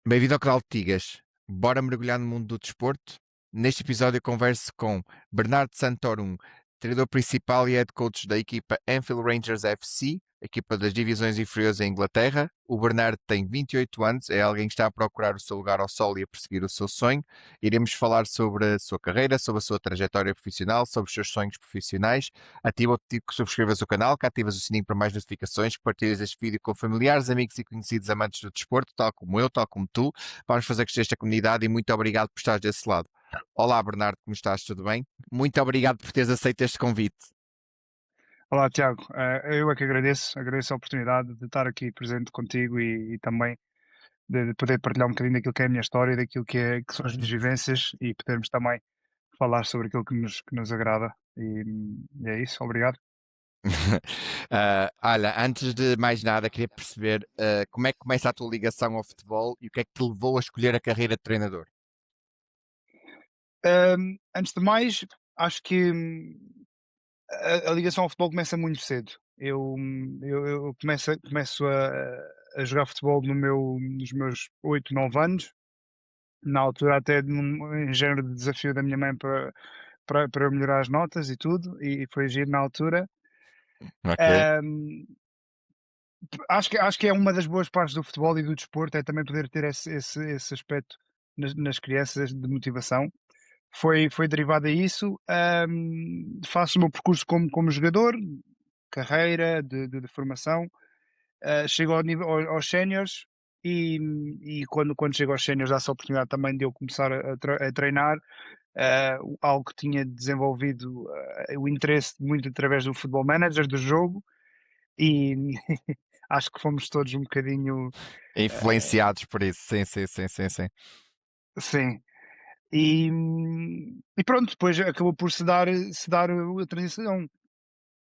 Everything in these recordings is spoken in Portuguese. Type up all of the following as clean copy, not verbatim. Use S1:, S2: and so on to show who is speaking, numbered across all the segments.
S1: Bem-vindo ao canal de Tigas. Bora mergulhar no mundo do desporto? Neste episódio eu converso com Bernardo Santorum, treinador principal e head coach da equipa Anfield Rangers FC, equipa das divisões inferiores em Inglaterra. O Bernardo tem 28 anos, é alguém que está a procurar o seu lugar ao sol e a perseguir o seu sonho. Iremos falar sobre a sua carreira, sobre a sua trajetória profissional, sobre os seus sonhos profissionais. Ativa-te que subscrevas o canal, que ativas o sininho para mais notificações, que partilhas este vídeo com familiares, amigos e conhecidos amantes do desporto, tal como eu, tal como tu. Vamos fazer crescer esta comunidade e muito obrigado por estares desse lado. Olá, Bernardo, como estás? Tudo bem? Muito obrigado por teres aceito este convite.
S2: Olá, Tiago. Eu é que agradeço a oportunidade de estar aqui presente contigo e também de poder partilhar um bocadinho daquilo que é a minha história, daquilo que são as minhas vivências e podermos também falar sobre aquilo que nos agrada. E é isso, obrigado.
S1: Olha, antes de mais nada, queria perceber como é que começa a tua ligação ao futebol e o que é que te levou a escolher a carreira de treinador?
S2: Antes de mais, acho que a ligação ao futebol começa muito cedo. Eu começo a jogar futebol nos meus 8 9 anos, na altura até em género de desafio da minha mãe para eu melhorar as notas e tudo, e foi giro na altura.
S1: Ok.
S2: Ahm, acho que é uma das boas partes do futebol e do desporto, é também poder ter esse aspecto nas crianças de motivação. Foi derivado a isso. Faço o meu percurso como jogador, carreira, de formação. Chego aos séniores e quando chego aos séniores dá-se a oportunidade também de eu começar a treinar. Algo que tinha desenvolvido o interesse muito através do Football Manager, do jogo, e acho que fomos todos um bocadinho,
S1: Influenciados por isso, sim, sim, sim, sim, sim.
S2: sim. E pronto, depois acabou por se dar a transição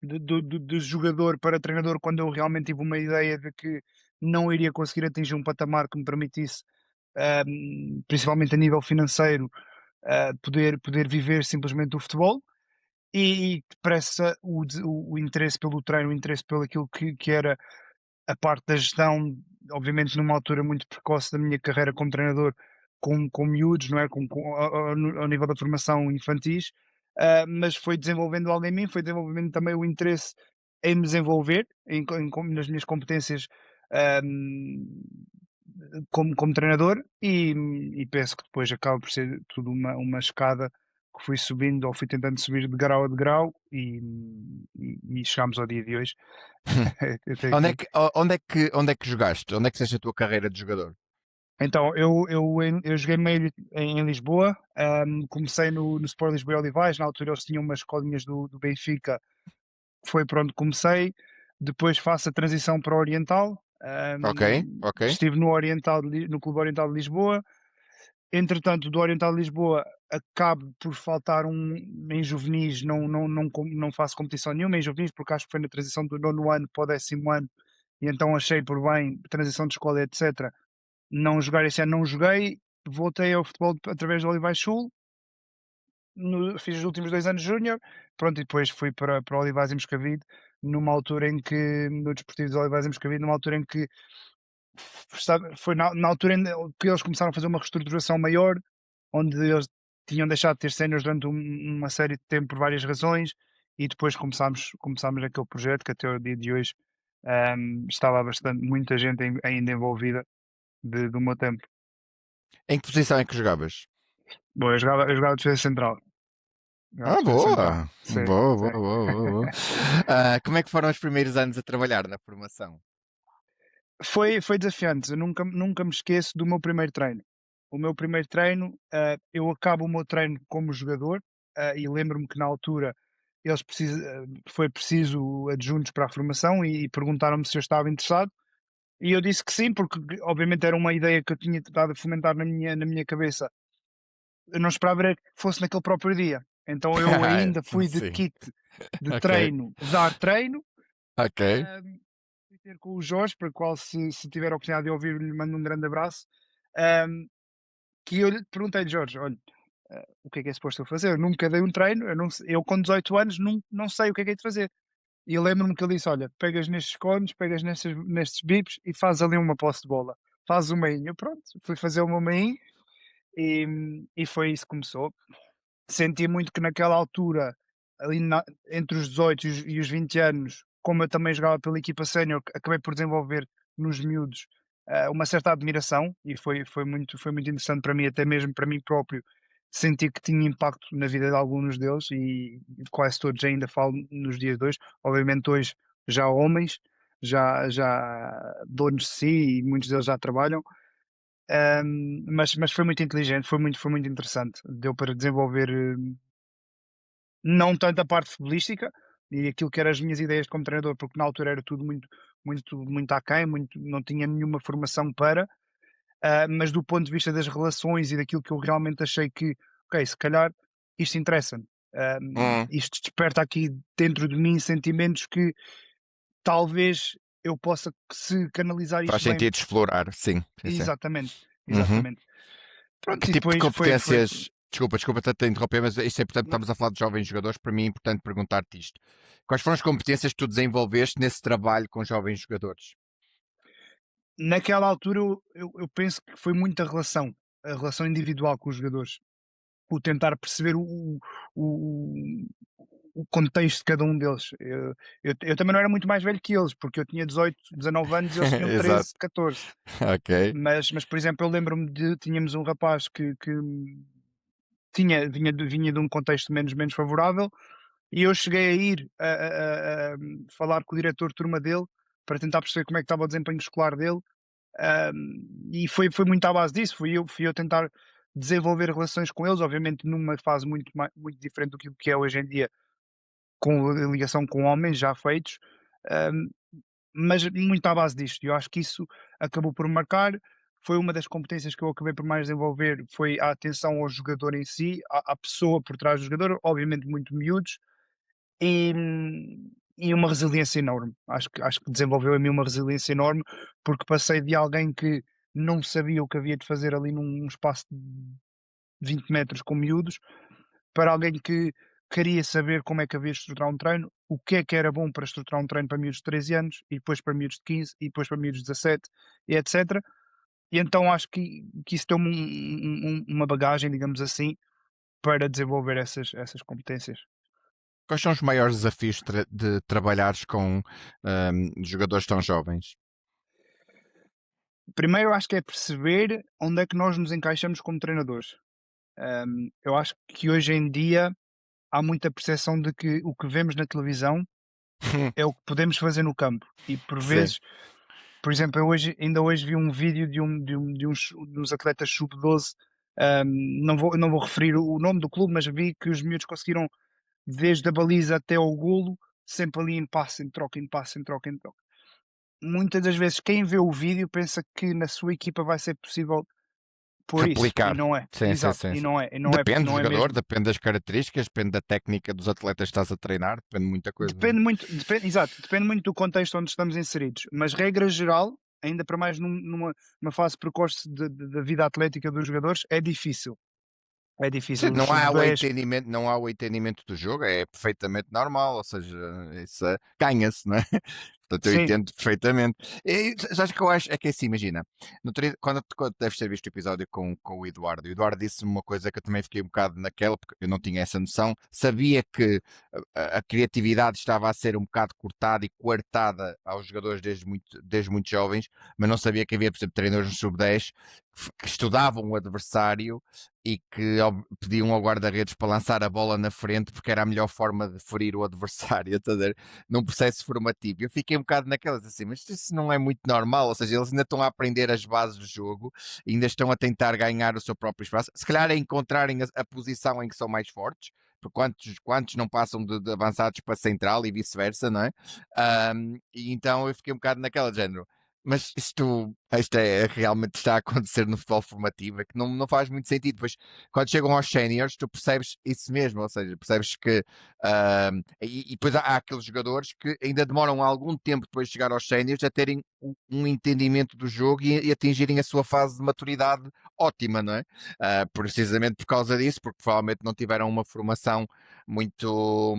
S2: de jogador para treinador, quando eu realmente tive uma ideia de que não iria conseguir atingir um patamar que me permitisse, principalmente a nível financeiro, poder viver simplesmente do futebol. E depressa o interesse pelo treino, o interesse pelo aquilo que era a parte da gestão, obviamente numa altura muito precoce da minha carreira como treinador, com miúdos, não é? Ao nível da formação infantis, mas foi desenvolvendo algo em mim, foi desenvolvendo também o interesse em me desenvolver, nas minhas competências, hum, como treinador, e penso que depois acaba por ser tudo uma escada que fui subindo ou fui tentando subir de grau a degrau e chegámos ao dia de hoje. Até
S1: Onde é
S2: aqui.
S1: que, onde é que jogaste? Onde é que fizeste a tua carreira de jogador?
S2: Então, eu joguei meio em Lisboa. Comecei no Sport Lisboa e Olivais. Na altura eles tinham umas escolinhas do Benfica, que foi por onde comecei. Depois faço a transição para o Oriental.
S1: Ok, ok.
S2: Estive no Clube Oriental de Lisboa. Entretanto, do Oriental de Lisboa acabo por faltar em juvenis, não faço competição nenhuma em juvenis, porque acho que foi na transição do nono ano para o 10º ano, e então achei por bem, transição de escola, etc., não jogar esse ano, não joguei. Voltei ao futebol através do Olivais Sul, fiz os últimos 2 anos de júnior, pronto, e depois fui para o Olivais e Moscavide, no Desportivo de Olivais e Moscavide, numa altura em que foi na altura que eles começaram a fazer uma reestruturação maior, onde eles tinham deixado de ter séniores durante uma série de tempo por várias razões, e depois começámos aquele projeto que até o dia de hoje, estava muita gente ainda envolvida do meu tempo.
S1: Em que posição é que jogavas?
S2: Bom, eu jogava defesa central. Jogava
S1: Ah,
S2: defesa central.
S1: boa!
S2: Sim,
S1: Boa, boa,
S2: sim.
S1: boa, boa, boa. Como é que foram os primeiros anos a trabalhar na formação?
S2: Foi desafiante. Eu nunca me esqueço do meu primeiro treino. O meu primeiro treino, eu acabo o meu treino como jogador, e lembro-me que na altura foi preciso adjuntos para a formação e perguntaram-me se eu estava interessado, e eu disse que sim, porque obviamente era uma ideia que eu tinha tentado fomentar na minha cabeça. Eu não esperava era que fosse naquele próprio dia. Então eu ainda fui de
S1: Sim.
S2: kit de
S1: Ok,
S2: treino, dar treino.
S1: ok.
S2: Ahm, Fui ter com o Jorge, para o qual, se tiver a oportunidade de ouvir, lhe mando um grande abraço. ahm, que eu lhe perguntei, Jorge, olha, o que é suposto eu fazer? Eu nunca dei um treino, eu com 18 anos não sei o que é de fazer. E eu lembro-me que ele disse, olha, pegas nestes cones, pegas nestes bips e fazes ali uma posse de bola. faz o meinho. Pronto, fui fazer o meu meinho e foi isso que começou. Senti muito que naquela altura, ali entre os 18 e os 20 anos, como eu também jogava pela equipa sénior, acabei por desenvolver nos miúdos uma certa admiração e foi muito interessante para mim, até mesmo para mim próprio, sentir que tinha impacto na vida de alguns deles e quase todos ainda falo nos dias de hoje. Obviamente hoje já homens, já donos de si e muitos deles já trabalham, mas foi muito inteligente, foi muito interessante. Deu para desenvolver não tanto a parte futebolística e aquilo que eram as minhas ideias como treinador, porque na altura era tudo muito aquém, não tinha nenhuma formação para, mas do ponto de vista das relações e daquilo que eu realmente achei que, ok, se calhar isto interessa-me.
S1: Hum,
S2: Isto desperta aqui dentro de mim sentimentos que talvez eu possa, se canalizar
S1: faz
S2: isto bem.
S1: sentido explorar, sim, sim, sim.
S2: Exatamente,
S1: Uhum.
S2: exatamente.
S1: Que
S2: Pronto, e
S1: tipo de
S2: depois foi.
S1: competências? Desculpa te interromper, mas isto é importante, estamos a falar de jovens jogadores, para mim é importante perguntar-te isto. Quais foram as competências que tu desenvolveste nesse trabalho com jovens jogadores?
S2: Naquela altura eu penso que foi muita relação, a relação individual com os jogadores, o tentar perceber o o contexto de cada um deles. Eu também não era muito mais velho que eles, porque eu tinha 18, 19 anos e eles tinham
S1: Exato.
S2: 13, 14.
S1: Ok.
S2: Mas, por exemplo, eu lembro-me de tínhamos um rapaz que vinha de um contexto menos favorável e eu cheguei a ir a falar com o diretor de turma dele para tentar perceber como é que estava o desempenho escolar dele. E foi muito à base disso, fui eu tentar desenvolver relações com eles, obviamente numa fase muito diferente do que é hoje em dia, com a ligação com homens já feitos, hum, mas muito à base disto. Eu acho que isso acabou por marcar. Foi uma das competências que eu acabei por mais desenvolver, foi a atenção ao jogador em si, à pessoa por trás do jogador, obviamente muito miúdos, e, e uma resiliência enorme. Acho que desenvolveu em mim uma resiliência enorme, porque passei de alguém que não sabia o que havia de fazer ali num espaço de 20 metros com miúdos, para alguém que queria saber como é que havia de estruturar um treino, o que era bom para estruturar um treino para miúdos de 13 anos, e depois para miúdos de 15, e depois para miúdos de 17, e etc. E então acho que isso deu-me uma bagagem, digamos assim, para desenvolver essas competências.
S1: Quais são os maiores desafios de trabalhares com jogadores tão jovens?
S2: Primeiro acho que é perceber onde é que nós nos encaixamos como treinadores. Eu acho que hoje em dia há muita percepção de que o que vemos na televisão é o que podemos fazer no campo. E por
S1: Sim.
S2: vezes, por exemplo, ainda hoje vi um vídeo de uns atletas sub-12. Não vou referir o nome do clube, mas vi que os miúdos conseguiram, desde a baliza até ao golo, sempre ali em passe, em troca, em passe, em troca, em troca. Muitas das vezes quem vê o vídeo pensa que na sua equipa vai ser possível pôr isso, e
S1: Replicar.
S2: não é.
S1: Sim, sim,
S2: Exato,
S1: sim,
S2: e
S1: sim.
S2: não é, e não é,
S1: Depende do
S2: não é
S1: jogador,
S2: mesmo.
S1: depende das características, depende da técnica dos atletas que estás a treinar, depende de muita coisa, não é?
S2: Depende muito do contexto onde estamos inseridos, mas regra geral, ainda para mais numa fase precoce da vida atlética dos jogadores, é difícil. É
S1: Sim,
S2: difícil, os
S1: não há o
S2: sub-10.
S1: entendimento, não há o entendimento do jogo, é perfeitamente normal, ou seja, isso ganha-se, não é? Portanto, eu
S2: Sim,
S1: entendo perfeitamente. E sabes o que eu acho? É que assim, imagina, quando deves ter visto o episódio com o Eduardo disse-me uma coisa que eu também fiquei um bocado naquela, porque eu não tinha essa noção. Sabia que a criatividade estava a ser um bocado cortada e coartada aos jogadores desde muito jovens, mas não sabia que havia, por exemplo, treinadores no sub-10 que estudavam o adversário e que pediam ao guarda-redes para lançar a bola na frente porque era a melhor forma de ferir o adversário, tá a ver? Num processo formativo. Eu fiquei um bocado naquelas assim, mas isso não é muito normal, ou seja, eles ainda estão a aprender as bases do jogo, ainda estão a tentar ganhar o seu próprio espaço, se calhar a encontrarem a posição em que são mais fortes, porque quantos não passam de avançados para central e vice-versa, não é? E então eu fiquei um bocado naquela de género. Mas isto realmente está a acontecer no futebol formativo, é que não faz muito sentido. Depois, quando chegam aos séniores, tu percebes isso mesmo, ou seja, percebes que. E depois há aqueles jogadores que ainda demoram algum tempo depois de chegar aos séniores a terem um entendimento do jogo e atingirem a sua fase de maturidade ótima, não é? Precisamente por causa disso, porque provavelmente não tiveram uma formação muito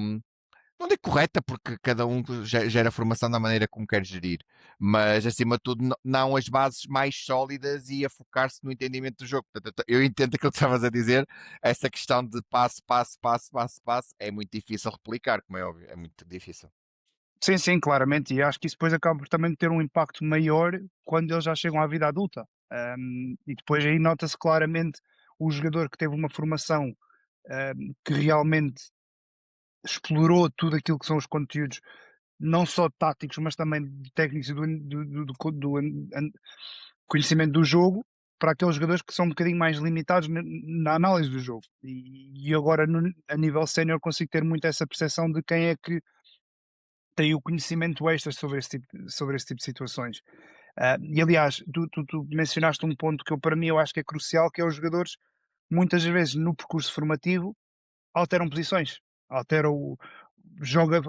S1: não digo correta, porque cada um gera a formação da maneira como quer gerir, mas acima de tudo, não as bases mais sólidas e a focar-se no entendimento do jogo. Portanto, eu entendo aquilo que estavas a dizer, essa questão de passo, passo, passo, passo, passo, é muito difícil replicar, como é óbvio, é muito difícil.
S2: Sim, sim, claramente, e acho que isso depois acaba por também ter um impacto maior quando eles já chegam à vida adulta. E depois aí nota-se claramente o jogador que teve uma formação, que realmente explorou tudo aquilo que são os conteúdos, não só táticos, mas também de técnicos e do conhecimento do jogo, para aqueles jogadores que são um bocadinho mais limitados na análise do jogo. E agora, a nível sénior, consigo ter muito essa percepção de quem é que tem o conhecimento extra sobre esse tipo de situações. E aliás, tu mencionaste um ponto que eu, para mim eu acho que é crucial, que é os jogadores, muitas vezes no percurso formativo, alteram posições, altera o joga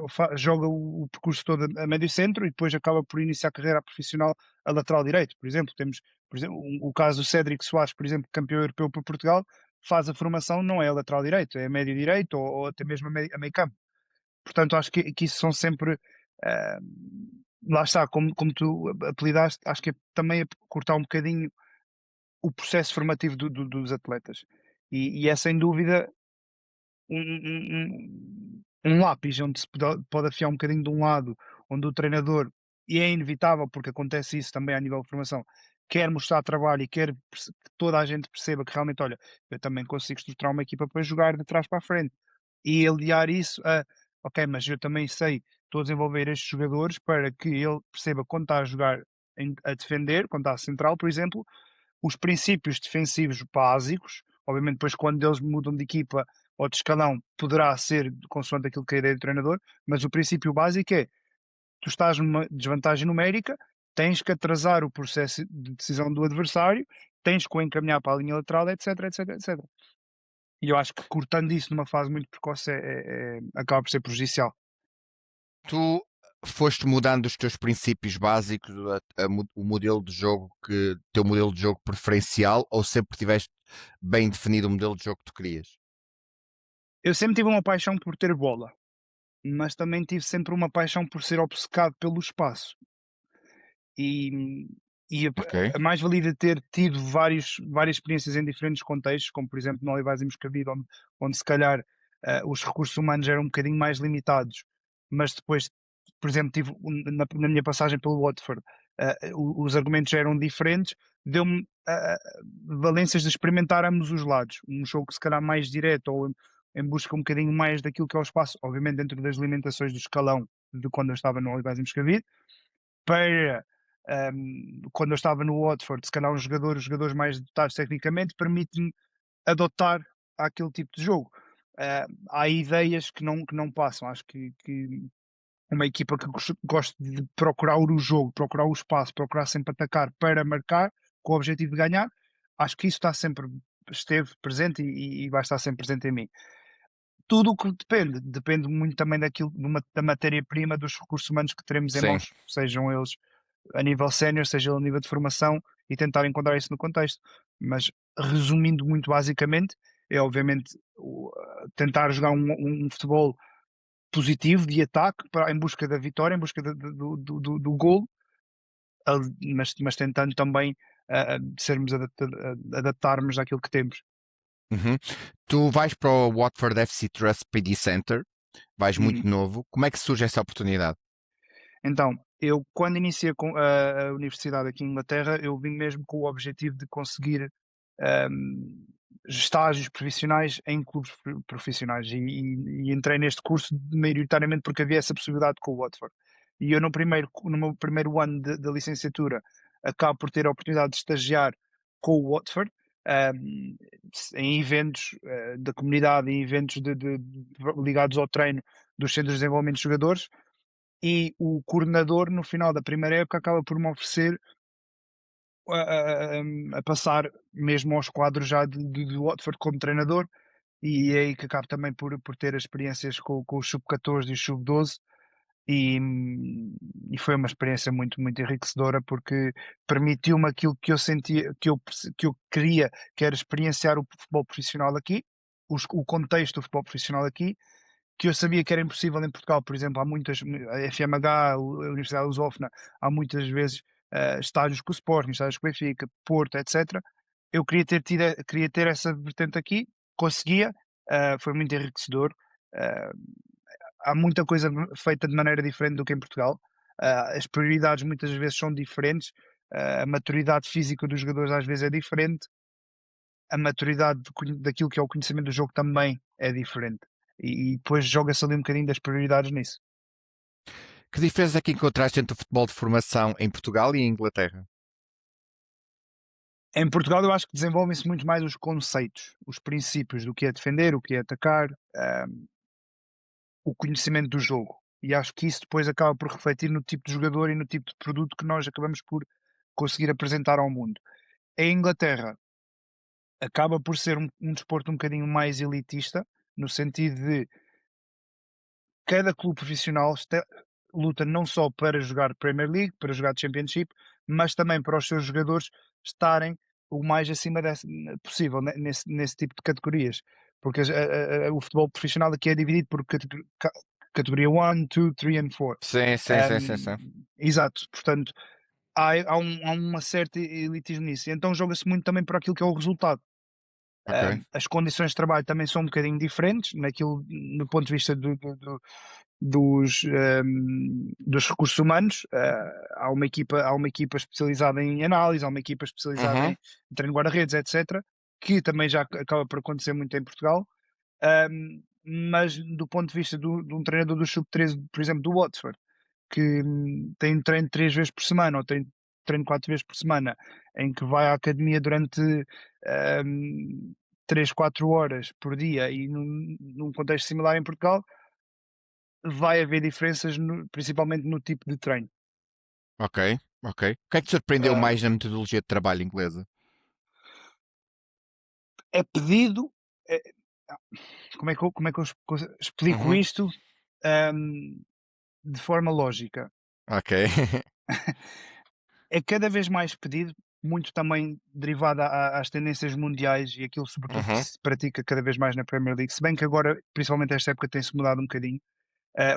S2: o percurso todo a médio centro e depois acaba por iniciar a carreira profissional a lateral direito. Por exemplo, temos por exemplo, o caso do Cédric Soares, por exemplo, campeão europeu por Portugal, faz a formação, não é a lateral direito, é a médio direito ou até mesmo a meio campo. Portanto, acho que isso são sempre, ah, lá está, como tu apelidaste, acho que é também a cortar um bocadinho o processo formativo dos atletas. E é sem dúvida um lápis onde se pode afiar um bocadinho de um lado, onde o treinador, e é inevitável porque acontece isso também a nível de formação, quer mostrar trabalho e quer que toda a gente perceba que realmente, olha, eu também consigo estruturar uma equipa para jogar de trás para a frente. E aliar isso a, ok, mas eu também sei, estou a desenvolver estes jogadores para que ele perceba quando está a jogar a defender, quando está a central, por exemplo, os princípios defensivos básicos, obviamente depois quando eles mudam de equipa ou de escalão, poderá ser consoante aquilo que é a ideia do treinador, mas o princípio básico é, tu estás numa desvantagem numérica, tens que atrasar o processo de decisão do adversário, tens que o encaminhar para a linha lateral, etc, etc, etc. E eu acho que cortando isso numa fase muito precoce acaba por ser prejudicial.
S1: Tu foste mudando os teus princípios básicos, o modelo de jogo teu modelo de jogo preferencial, ou sempre tiveste bem definido o modelo de jogo que tu querias?
S2: Eu sempre tive uma paixão por ter bola, mas também tive sempre uma paixão por ser obcecado pelo espaço. E e
S1: Ok.
S2: a mais-valia de ter tido várias experiências em diferentes contextos, como por exemplo no Olivais e Moscavide, onde se calhar, os recursos humanos eram um bocadinho mais limitados, mas depois, por exemplo, tive na minha passagem pelo Watford, os argumentos eram diferentes, deu-me, valências de experimentar ambos os lados. Um jogo se calhar mais direto ou em busca um bocadinho mais daquilo que é o espaço, obviamente dentro das limitações do escalão de quando eu estava no Olivais e Moscavide, para, quando eu estava no Watford, se calhar os jogadores mais dotados tecnicamente, permite-me adotar aquele tipo de jogo. Há ideias que não passam. Acho que uma equipa que gosta de procurar o jogo, procurar o espaço, procurar sempre atacar para marcar, com o objetivo de ganhar, acho que isso esteve presente e vai estar sempre presente em mim. Tudo o que depende muito também da matéria-prima, dos recursos humanos que teremos em
S1: Sim.
S2: mãos, sejam eles a nível sénior, seja a nível de formação, e tentar encontrar isso no contexto. Mas, resumindo muito basicamente, é obviamente tentar jogar um futebol positivo, de ataque, em busca da vitória, em busca do golo, mas tentando também sermos adaptarmos àquilo que temos.
S1: Uhum. Tu vais para o Watford FC Trust PD Center, vais
S2: Uhum.
S1: muito novo. Como é que surge essa oportunidade?
S2: Então, eu quando iniciei com a universidade aqui em Inglaterra, eu vim mesmo com o objetivo de conseguir, hum, estágios profissionais em clubes profissionais e entrei neste curso maioritariamente porque havia essa possibilidade com o Watford. E eu no meu primeiro ano da licenciatura, acabo por ter a oportunidade de estagiar com o Watford, hum, em eventos, da comunidade, em eventos ligados ao treino dos centros de desenvolvimento de jogadores, e o coordenador, no final da primeira época, acaba por me oferecer a passar mesmo aos quadros já de Watford como treinador, e é aí que acabo também por ter as experiências com o sub-14 e o sub-12, e foi uma experiência muito, muito enriquecedora, porque permitiu-me aquilo que eu sentia, que eu queria, que era experienciar o futebol profissional aqui, o contexto do futebol profissional aqui, que eu sabia que era impossível em Portugal. Por exemplo, há muitas, a FMH, a Universidade de Lusófona, há muitas vezes estágios com o Sporting, estágios com o Benfica, Porto, etc. Eu queria ter essa vertente aqui, conseguia, foi muito enriquecedor. ah, Há muita coisa feita de maneira diferente do que em Portugal. As prioridades muitas vezes são diferentes, a maturidade física dos jogadores às vezes é diferente, a maturidade daquilo que é o conhecimento do jogo também é diferente. E depois joga-se ali um bocadinho das prioridades nisso.
S1: Que diferença é que encontraste entre o futebol de formação em Portugal e em Inglaterra?
S2: Em Portugal eu acho que desenvolvem-se muito mais os conceitos, os princípios do que é defender, o que é atacar, o conhecimento do jogo. E acho que isso depois acaba por refletir no tipo de jogador e no tipo de produto que nós acabamos por conseguir apresentar ao mundo. Em Inglaterra acaba por ser um desporto um bocadinho mais elitista, no sentido de cada clube profissional luta não só para jogar Premier League, para jogar Championship, mas também para os seus jogadores estarem o mais acima possível nesse tipo de categorias. Porque o futebol profissional aqui é dividido por categoria 1, 2, 3 and 4.
S1: Sim, sim, sim, sim, sim.
S2: Exato, portanto, há uma certa elitismo nisso. Então joga-se muito também por aquilo que é o resultado.
S1: Ok.
S2: As condições de trabalho também são um bocadinho diferentes, no ponto de vista dos recursos humanos. Há uma equipa especializada em análise, há uma equipa especializada
S1: Uhum.
S2: em treino de guarda-redes, etc., que também já acaba por acontecer muito em Portugal. Mas do ponto de vista de um treinador do Sub-13, por exemplo, do Watford, que tem um treino 3 vezes por semana ou tem treino 4 vezes por semana, em que vai à academia durante, hum, 3, 4 horas por dia e num contexto similar em Portugal, vai haver diferenças principalmente no tipo de treino.
S1: Ok, ok. O que é que te surpreendeu
S2: Ah,
S1: mais na metodologia de trabalho inglesa?
S2: É pedido, ah, como é que eu explico
S1: Uhum.
S2: isto, de forma lógica?
S1: Ok.
S2: É cada vez mais pedido, muito também derivado às tendências mundiais e aquilo sobretudo que
S1: Uhum.
S2: se pratica cada vez mais na Premier League, se bem que agora, principalmente esta época, tem-se mudado um bocadinho,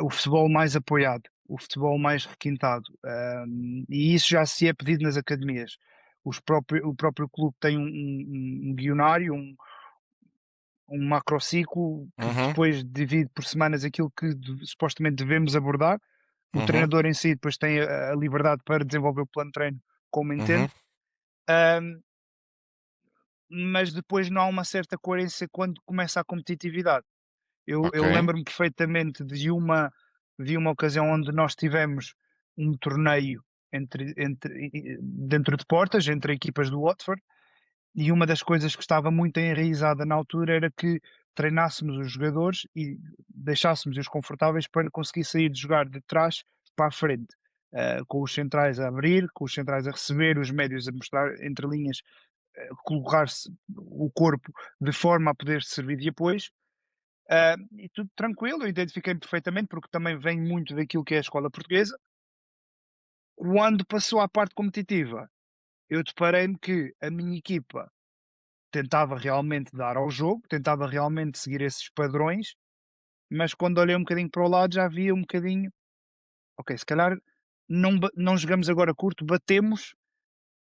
S2: o futebol mais apoiado, o futebol mais requintado, e isso já se é pedido nas academias. O próprio clube tem um guionário, um macrociclo que
S1: Uhum.
S2: depois divide por semanas aquilo que supostamente devemos abordar. O
S1: Uhum.
S2: treinador em si depois tem a liberdade para desenvolver o plano de treino como
S1: Uhum.
S2: entende. Ahm, mas depois não há uma certa coerência quando começa a competitividade.
S1: Ok.
S2: Eu lembro-me perfeitamente de uma ocasião onde nós tivemos um torneio dentro de portas, entre equipas do Watford, e uma das coisas que estava muito enraizada na altura era que treinássemos os jogadores e deixássemos-os confortáveis para conseguir sair de jogar de trás para a frente. Com os centrais a abrir, com os centrais a receber, os médios a mostrar entre linhas, colocar-se o corpo de forma a poder servir de apoios. E tudo tranquilo, eu identifiquei perfeitamente, porque também vem muito daquilo que é a escola portuguesa. Quando passou à parte competitiva, eu deparei-me que a minha equipa tentava realmente dar ao jogo, tentava realmente seguir esses padrões, mas quando olhei um bocadinho para o lado já havia um bocadinho, ok, se calhar não jogamos agora curto, batemos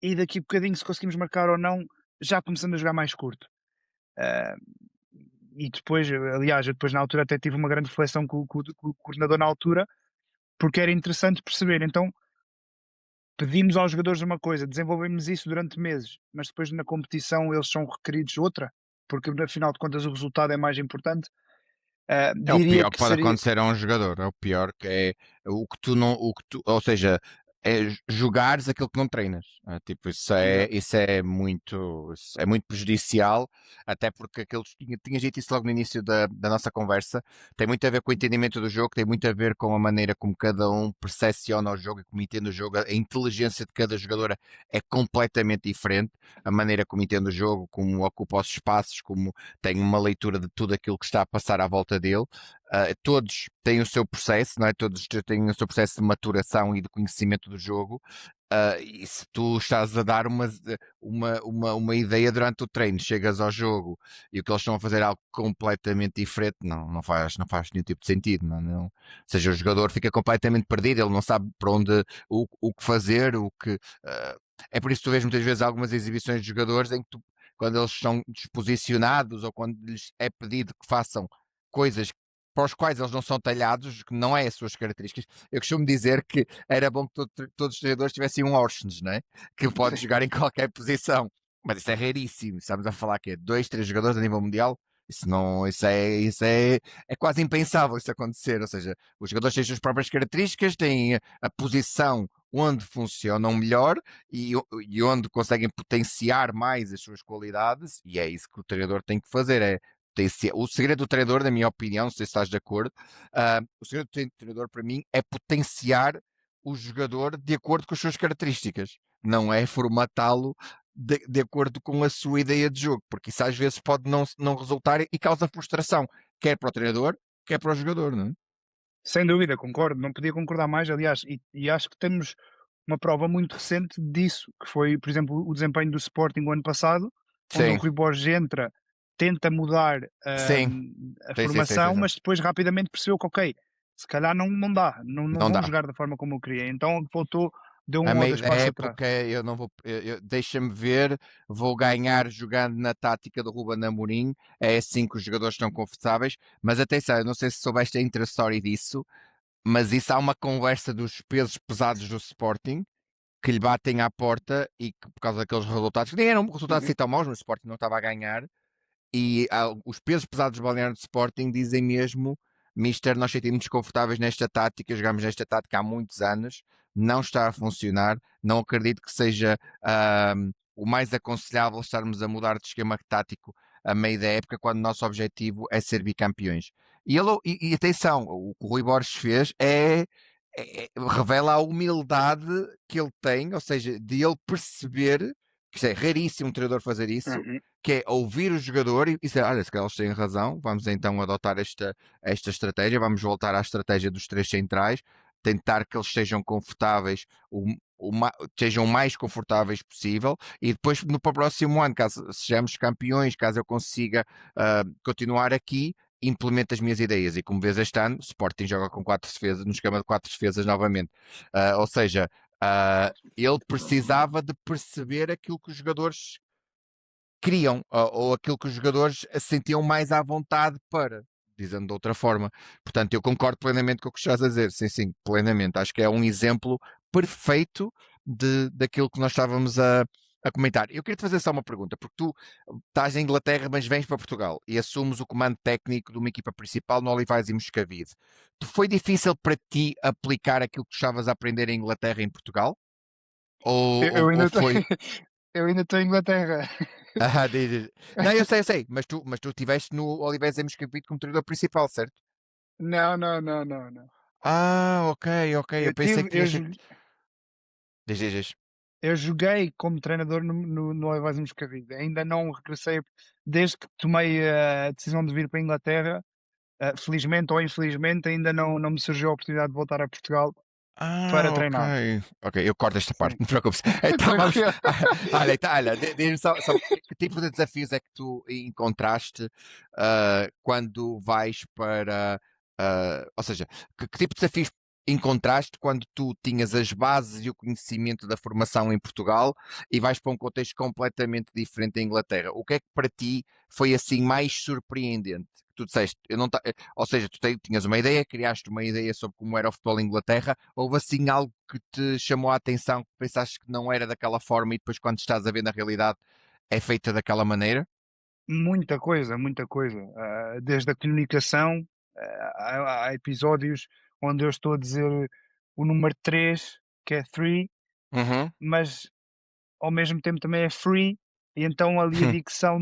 S2: e daqui a bocadinho se conseguimos marcar ou não, já começamos a jogar mais curto. Ah, e depois, aliás, eu depois na altura até tive uma grande reflexão com o coordenador na altura, porque era interessante perceber. Então, pedimos aos jogadores uma coisa, desenvolvemos isso durante meses, mas depois na competição eles são requeridos outra, porque no final de contas o resultado é mais importante.
S1: É o
S2: Diria
S1: pior
S2: que
S1: que pode
S2: seria.
S1: acontecer a um jogador. É o pior que é o que tu não, ou seja, é jogares aquilo que não treinas. Tipo,
S2: Exato.
S1: isso é muito prejudicial, até porque aquilo tinha dito isso logo no início da nossa conversa. Tem muito a ver com o entendimento do jogo, tem muito a ver com a maneira como cada um percepciona o jogo e como entende o jogo. A inteligência de cada jogador é completamente diferente. A maneira como entende o jogo, como ocupa os espaços, como tem uma leitura de tudo aquilo que está a passar à volta dele. todos têm o seu processo, não é? Todos têm o seu processo de maturação e de conhecimento do jogo. E se tu estás a dar uma ideia durante o treino, chegas ao jogo e o que eles estão a fazer é algo completamente diferente, não faz nenhum tipo de sentido. Não. Ou seja, o jogador fica completamente perdido, ele não sabe para onde, o que fazer, é por isso que tu vês muitas vezes algumas exibições de jogadores em que quando eles são disposicionados ou quando lhes é pedido que façam coisas para os quais eles não são talhados, que não é as suas características. Eu costumo dizer que era bom que todos os treinadores tivessem um Orsnes, né? Que pode jogar em qualquer posição. Mas isso é raríssimo. Estamos a falar que é dois, três jogadores a nível mundial. Isso não, é quase impensável isso acontecer. Ou seja, os jogadores têm as suas próprias características, têm a posição onde funcionam melhor e onde conseguem potenciar mais as suas qualidades, e é isso que o treinador tem que fazer. O segredo do treinador, na minha opinião, não sei se estás de acordo, o segredo do treinador para mim é potenciar o jogador de acordo com as suas características, não é formatá-lo de acordo com a sua ideia de jogo, porque isso às vezes pode não resultar e causa frustração, quer para o treinador, quer para o jogador, não é?
S2: Sem dúvida, concordo, não podia concordar mais, aliás, e acho que temos uma prova muito recente disso, que foi, por exemplo, o desempenho do Sporting o ano passado, onde o
S1: Sim,
S2: Rui Borges entra, tenta mudar,
S1: sim,
S2: a
S1: sim, sim, sim, sim,
S2: formação,
S1: sim.
S2: mas depois rapidamente percebeu que, ok, se calhar não dá, não
S1: Não
S2: vão
S1: dá.
S2: jogar da forma como eu queria, então voltou, deu
S1: A
S2: um ou
S1: meio
S2: 2
S1: da
S2: passos atrás.
S1: época, eu não vou. Deixa-me ver, vou ganhar jogando na tática do Ruben Amorim. É assim que os jogadores estão confortáveis. Mas atenção, eu não sei se soubeste a intra-story disso, mas isso há uma conversa dos pesos pesados do Sporting que lhe batem à porta e que, por causa daqueles resultados, que nem eram resultados
S2: Uhum.
S1: assim tão maus, mas o Sporting não estava a ganhar, e os pesos pesados do balneário de Sporting dizem mesmo: Mister, nós sentimos desconfortáveis nesta tática, jogamos nesta tática há muitos anos, não está a funcionar, não acredito que seja o mais aconselhável estarmos a mudar de esquema tático a meio da época, quando o nosso objetivo é ser bicampeões. E atenção, o que o Rui Borges fez revela a humildade que ele tem, ou seja, de ele perceber, que isto é raríssimo um treinador fazer isso,
S2: Uhum.
S1: que é ouvir o jogador e dizer, olha, se calhar eles têm razão, vamos então adotar esta estratégia, vamos voltar à estratégia dos três centrais, tentar que eles estejam confortáveis, sejam o mais confortáveis possível, e depois para o próximo ano, caso sejamos campeões, caso eu consiga continuar aqui, implemento as minhas ideias. E como vês este ano, o Sporting joga com quatro defesas, no esquema de quatro defesas novamente. Ou seja, ele precisava de perceber aquilo que os jogadores queriam, ou aquilo que os jogadores se sentiam mais à vontade para, dizendo de outra forma. Portanto, eu concordo plenamente com o que estás a dizer, sim, sim, plenamente. Acho que é um exemplo perfeito daquilo que nós estávamos a comentar. Eu queria te fazer só uma pergunta, porque tu estás em Inglaterra, mas vens para Portugal e assumes o comando técnico de uma equipa principal no Olivais e Moscavide. Foi difícil para ti aplicar aquilo que estavas a aprender em Inglaterra em Portugal? Ou,
S2: Eu
S1: ou, ou
S2: ainda estou
S1: foi
S2: eu ainda estou em Inglaterra.
S1: diz. Não, eu sei, mas tu estiveste no Olivés em Moscavide como treinador principal, certo?
S2: Não, não, não, não, não.
S1: Ok, ok. Eu
S2: Eu
S1: pensei
S2: tive
S1: que tinha sido. Diz.
S2: Eu joguei como treinador no Olivais e Moscavide, ainda não regressei desde que tomei a decisão de vir para a Inglaterra, felizmente ou infelizmente ainda não me surgiu a oportunidade de voltar a Portugal para
S1: Ok.
S2: treinar.
S1: Ok, eu corto esta parte,
S2: Sim,
S1: não te preocupes. Então vamos.
S2: tranquilo.
S1: Olha, então, olha, diz-me só que tipo de desafios é que tu encontraste quando vais para. Ou seja, que tipo de desafios encontraste quando tu tinhas as bases e o conhecimento da formação em Portugal e vais para um contexto completamente diferente em Inglaterra? O que é que para ti foi assim mais surpreendente? Tu disseste, eu não, ou seja, tu tinhas uma ideia, criaste uma ideia sobre como era o futebol em Inglaterra. Houve assim algo que te chamou a atenção, que pensaste que não era daquela forma e depois quando estás a ver na realidade é feita daquela maneira?
S2: Muita coisa, muita coisa. Desde a comunicação, há episódios onde eu estou a dizer o número 3 que é three,
S1: Uhum.
S2: mas ao mesmo tempo também é free, e então ali a dicção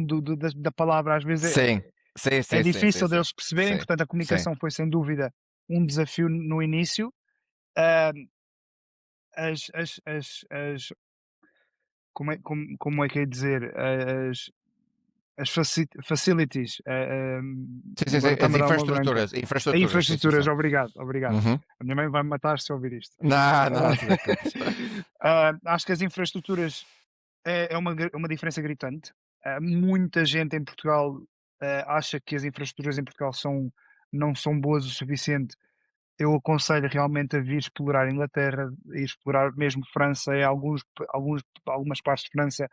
S2: da palavra às vezes
S1: Sim, sim,
S2: é
S1: sim, sim, sim,
S2: difícil
S1: sim.
S2: deles perceberem,
S1: Sim,
S2: portanto a
S1: sim.
S2: comunicação foi sem dúvida um desafio no início. Ah, as como é que é dizer? as facilities,
S1: Sim, sim, sim.
S2: agora
S1: As
S2: está-me a dar uma branca.
S1: infraestruturas,
S2: A
S1: infraestruturas, sim, sim,
S2: infraestruturas,
S1: sim.
S2: obrigado, obrigado.
S1: Uhum.
S2: A minha mãe vai me matar se ouvir isto.
S1: Não,
S2: Ah,
S1: não, tu é que contas.
S2: acho que as infraestruturas é uma diferença gritante. Muita gente em Portugal, acha que as infraestruturas em Portugal não são boas o suficiente. Eu aconselho realmente a vir explorar a Inglaterra, ir explorar mesmo França, algumas partes de França,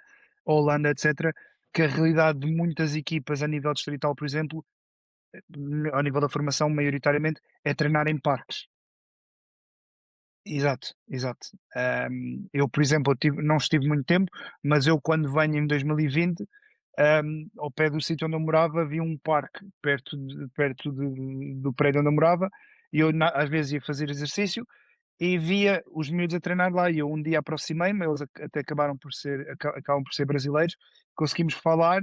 S2: Holanda, etc., que a realidade de muitas equipas a nível distrital, por exemplo, ao nível da formação, maioritariamente, é treinar em parques. Exato, exato. Eu, por exemplo, não estive muito tempo, mas eu quando venho em 2020, ao pé do sítio onde eu morava, havia um parque do prédio onde eu morava, e eu às vezes ia fazer exercício e via os miúdos a treinar lá, e eu um dia aproximei-me, eles até acabam por ser brasileiros, conseguimos falar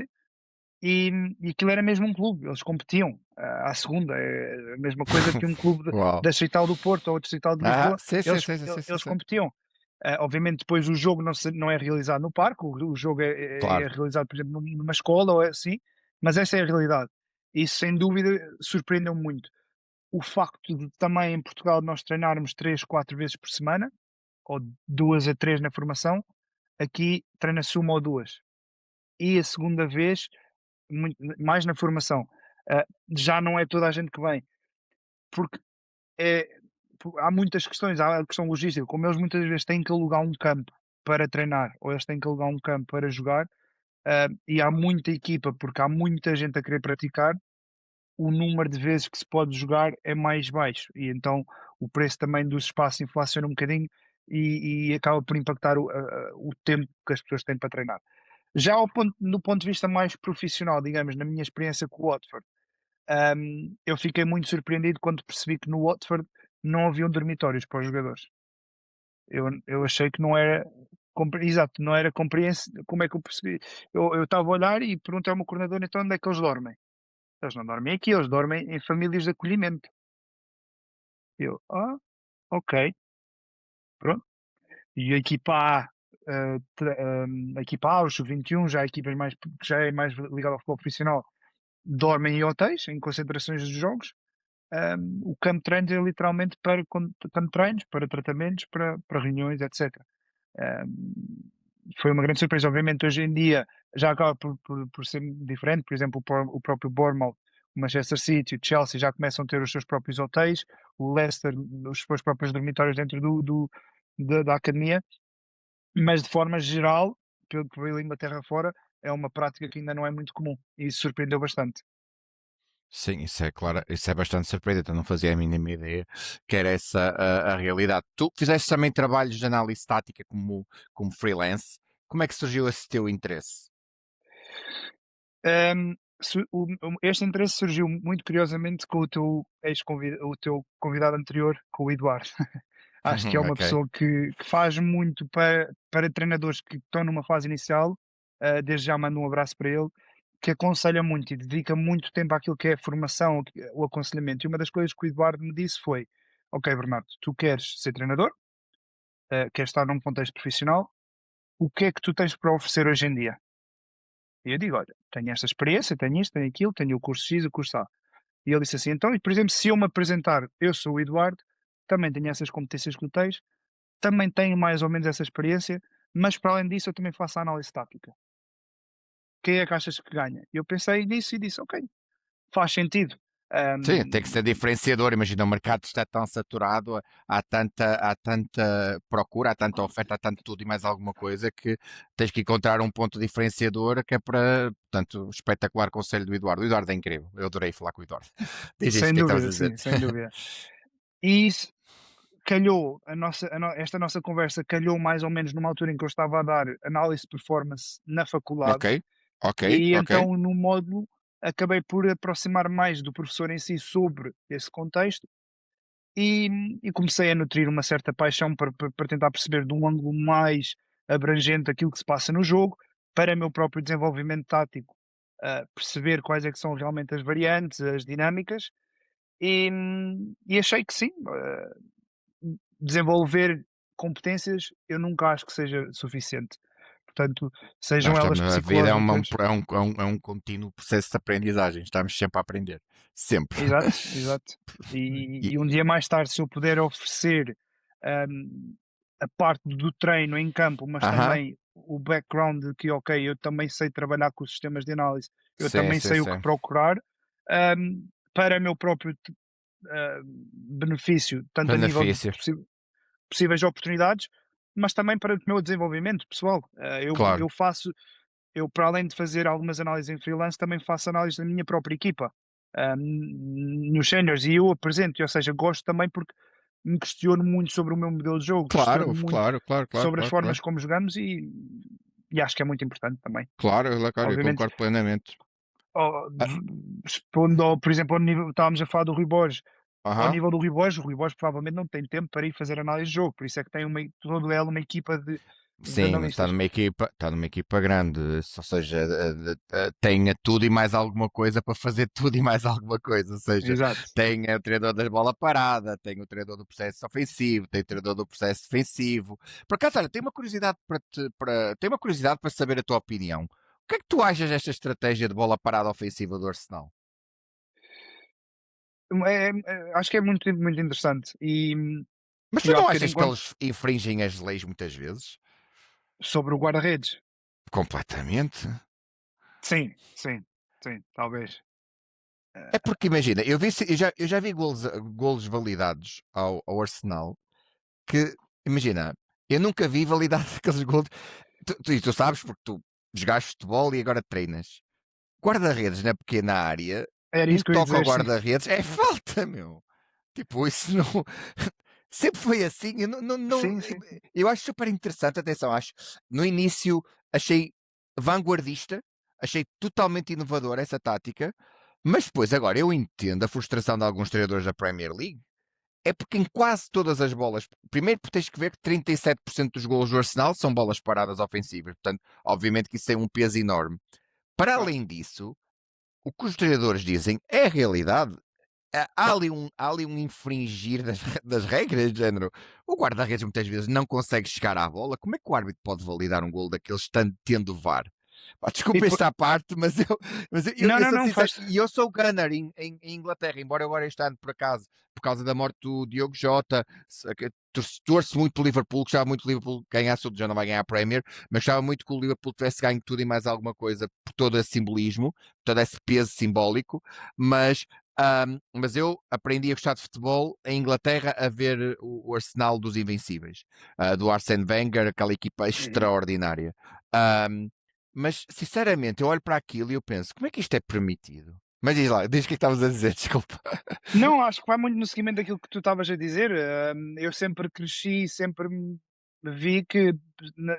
S2: e aquilo era mesmo um clube, eles competiam, à segunda, é a mesma coisa que um clube
S1: Uau.
S2: da Distrital do Porto ou a Distrital de
S1: Ah,
S2: Lisboa,
S1: sim, sim, sim, sim, sim, sim,
S2: eles
S1: sim.
S2: competiam. Obviamente depois o jogo não é realizado no parque, o jogo é
S1: Claro.
S2: realizado, por exemplo, numa escola ou assim, mas essa é a realidade. Isso sem dúvida surpreendeu-me muito. O facto de também em Portugal nós treinarmos 3 4 vezes por semana, ou 2 a 3 na formação, aqui treina-se 1 ou 2. E a segunda vez, mais na formação. Ah, já não é toda a gente que vem, porque é há muitas questões, há a questão logística, como eles muitas vezes têm que alugar um campo para treinar, ou eles têm que alugar um campo para jogar, e há muita equipa, porque há muita gente a querer praticar, o número de vezes que se pode jogar é mais baixo e então o preço também dos espaços inflaciona um bocadinho e acaba por impactar o tempo que as pessoas têm para treinar. Já no ponto de vista mais profissional, digamos, na minha experiência com o Watford, eu fiquei muito surpreendido quando percebi que no Watford não haviam dormitórios para os jogadores. Eu achei que não era exato, não era compreensível. Como é que eu percebi? Eu estava a olhar e perguntei ao meu coordenador: "Então onde é que eles dormem?" "Eles não dormem aqui, eles dormem em famílias de acolhimento." Eu: "Ah, ok, pronto." E a equipa A, a equipa A, os sub-21, já equipas que já é mais ligada ao futebol profissional, dormem em hotéis, em concentrações dos jogos. O campo de treinos é literalmente para campo de treinos, para tratamentos, para reuniões, etc. Um, Foi uma grande surpresa. Obviamente, hoje em dia já acaba por ser diferente. Por exemplo, o próprio Bournemouth, o Manchester City, o Chelsea já começam a ter os seus próprios hotéis, o Leicester, os seus próprios dormitórios dentro da academia, mas de forma geral, pela Inglaterra fora, é uma prática que ainda não é muito comum e isso surpreendeu bastante.
S1: Sim, isso é claro, isso é bastante surpreendente. Eu não fazia a mínima ideia que era essa a realidade. Tu fizeste também trabalhos de análise estática como freelance. Como é que surgiu esse teu interesse?
S2: Este interesse surgiu muito curiosamente com o teu convidado anterior, com o Eduardo. Acho que é uma
S1: Ok.
S2: pessoa que faz muito para treinadores que estão numa fase inicial. Desde já mando um abraço para ele, que aconselha muito e dedica muito tempo àquilo que é a formação, o aconselhamento. E uma das coisas que o Eduardo me disse foi: Ok, Bernardo, tu queres ser treinador, queres estar num contexto profissional, o que é que tu tens para oferecer hoje em dia? E eu digo: Olha, tenho esta experiência, tenho isto, tenho aquilo, tenho o curso X, o curso A. E ele disse assim: Então, e por exemplo, se eu me apresentar, eu sou o Eduardo, também tenho essas competências que tu tens, também tenho mais ou menos essa experiência, mas para além disso eu também faço a análise tática. Quem é que achas que ganha? Eu pensei nisso e disse: Ok, faz sentido.
S1: Sim, tem que
S2: Ahm,
S1: ser diferenciador. Imagina, o mercado está tão saturado, há tanta procura, há tanta oferta, há tanto tudo e mais alguma coisa que tens que encontrar um ponto diferenciador que é para, portanto, espetacular conselho do Eduardo. O Eduardo é incrível. Eu adorei falar com o Eduardo. Diz isto, o
S2: Sem
S1: que é que estavas a
S2: dúvida,
S1: dizer?
S2: sim, sem dúvida. E isso calhou, esta nossa conversa calhou mais ou menos numa altura em que eu estava a dar análise de performance na faculdade.
S1: Ok, ok,
S2: E
S1: ok.
S2: então, no módulo, acabei por aproximar mais do professor em si sobre esse contexto e, e comecei a nutrir uma certa paixão para tentar perceber de um ângulo mais abrangente aquilo que se passa no jogo, para meu próprio desenvolvimento tático, perceber quais é que são realmente as variantes, as dinâmicas, e achei que sim, desenvolver competências eu nunca acho que seja suficiente. portanto,
S1: Nós
S2: sejam elas
S1: estamos, a vida
S2: psicológicas.
S1: é um contínuo processo de aprendizagem. Estamos sempre a aprender. Sempre.
S2: Exato, exato. E,
S1: E-
S2: e um dia mais tarde, se eu puder oferecer a parte do treino em campo, mas
S1: Aham.
S2: também o background de que, ok, eu também sei trabalhar com os sistemas de análise, eu
S1: Sim,
S2: também
S1: sim,
S2: sei o que
S1: sim.
S2: procurar para meu próprio benefício, tanto a nível de
S1: Benefício.
S2: possíveis oportunidades, mas também para o meu desenvolvimento pessoal.
S1: Claro.
S2: Eu, para além de fazer algumas análises em freelance, também faço análise da minha própria equipa, nos séniores, e eu apresento, ou seja, gosto também porque me questiono muito sobre o meu modelo de jogo,
S1: Claro,
S2: questiono muito
S1: claro, claro, claro,
S2: sobre as
S1: claro,
S2: formas
S1: claro.
S2: como jogamos e acho que é muito importante também.
S1: Claro, eu
S2: Obviamente,
S1: concordo plenamente. Ah,
S2: expondo, por exemplo, ao nível, estávamos a falar do Rui Borges, ao
S1: aham.
S2: nível do Rui Borges provavelmente não tem tempo para ir fazer análise de jogo, por isso é que tem todo ele uma equipa de
S1: Sim, mas
S2: analistas.
S1: está numa equipa grande, ou seja, tem tudo e mais alguma coisa para fazer tudo e mais alguma coisa, ou seja,
S2: Exato.
S1: tem o treinador das bola parada, tem o treinador do processo ofensivo, tem o treinador do processo defensivo. Por acaso, olha, tenho uma curiosidade tenho uma curiosidade para saber a tua opinião. O que é que tu achas desta estratégia de bola parada ofensiva do Arsenal?
S2: Acho que é muito, muito interessante.
S1: Mas
S2: E
S1: tu
S2: há
S1: não
S2: bocadinho
S1: achas que eles infringem as leis muitas vezes?
S2: sobre o guarda-redes.
S1: Completamente.
S2: Sim, sim, sim, talvez.
S1: É porque imagina, eu já vi golos validados ao Arsenal que, imagina, eu nunca vi validar aqueles golos. Tu sabes porque tu jogaste futebol e agora treinas. Guarda-redes na pequena área,
S2: Era
S1: um
S2: isso que eu ia
S1: toque ao
S2: dizer, sim.
S1: guarda-redes é falta, meu. Tipo, isso não. Sempre foi assim.
S2: Sim, sim, sim.
S1: Eu acho super interessante. Atenção, acho. No início achei vanguardista, achei totalmente inovador essa tática, mas depois, agora, eu entendo a frustração de alguns treinadores da Premier League. É porque em quase todas as bolas, primeiro porque tens que ver que 37% dos golos do Arsenal são bolas paradas ofensivas, portanto, obviamente que isso tem um peso enorme. Para
S2: Claro.
S1: além disso, o que os treinadores dizem é a realidade. Há ali um infringir das regras, de género. O guarda-redes muitas vezes não consegue chegar à bola. Como é que o árbitro pode validar um gol daqueles estando tendo VAR? Pá,
S2: E
S1: desculpa
S2: po
S1: esta parte,
S2: Não,
S1: eu
S2: não,
S1: sou
S2: não,
S1: sincero.
S2: faz
S1: E eu sou gunner em Inglaterra, embora agora este ano, por acaso, por causa da morte do Diogo Jota, torço muito pelo Liverpool, gostava muito que o Liverpool ganhasse, já não vai ganhar a Premier, mas gostava muito que o Liverpool tivesse ganho tudo e mais alguma coisa por todo esse simbolismo, todo esse peso simbólico, mas mas eu aprendi a gostar de futebol em Inglaterra a ver o Arsenal dos Invencíveis, do Arsene Wenger, aquela equipa
S2: uhum.
S1: extraordinária. Um, mas sinceramente, eu olho para aquilo e eu penso, como é que isto é permitido? Mas diz lá, diz o que é que estavas a dizer, desculpa.
S2: Não, acho que vai muito no seguimento daquilo que tu estavas a dizer. Eu sempre cresci, sempre vi que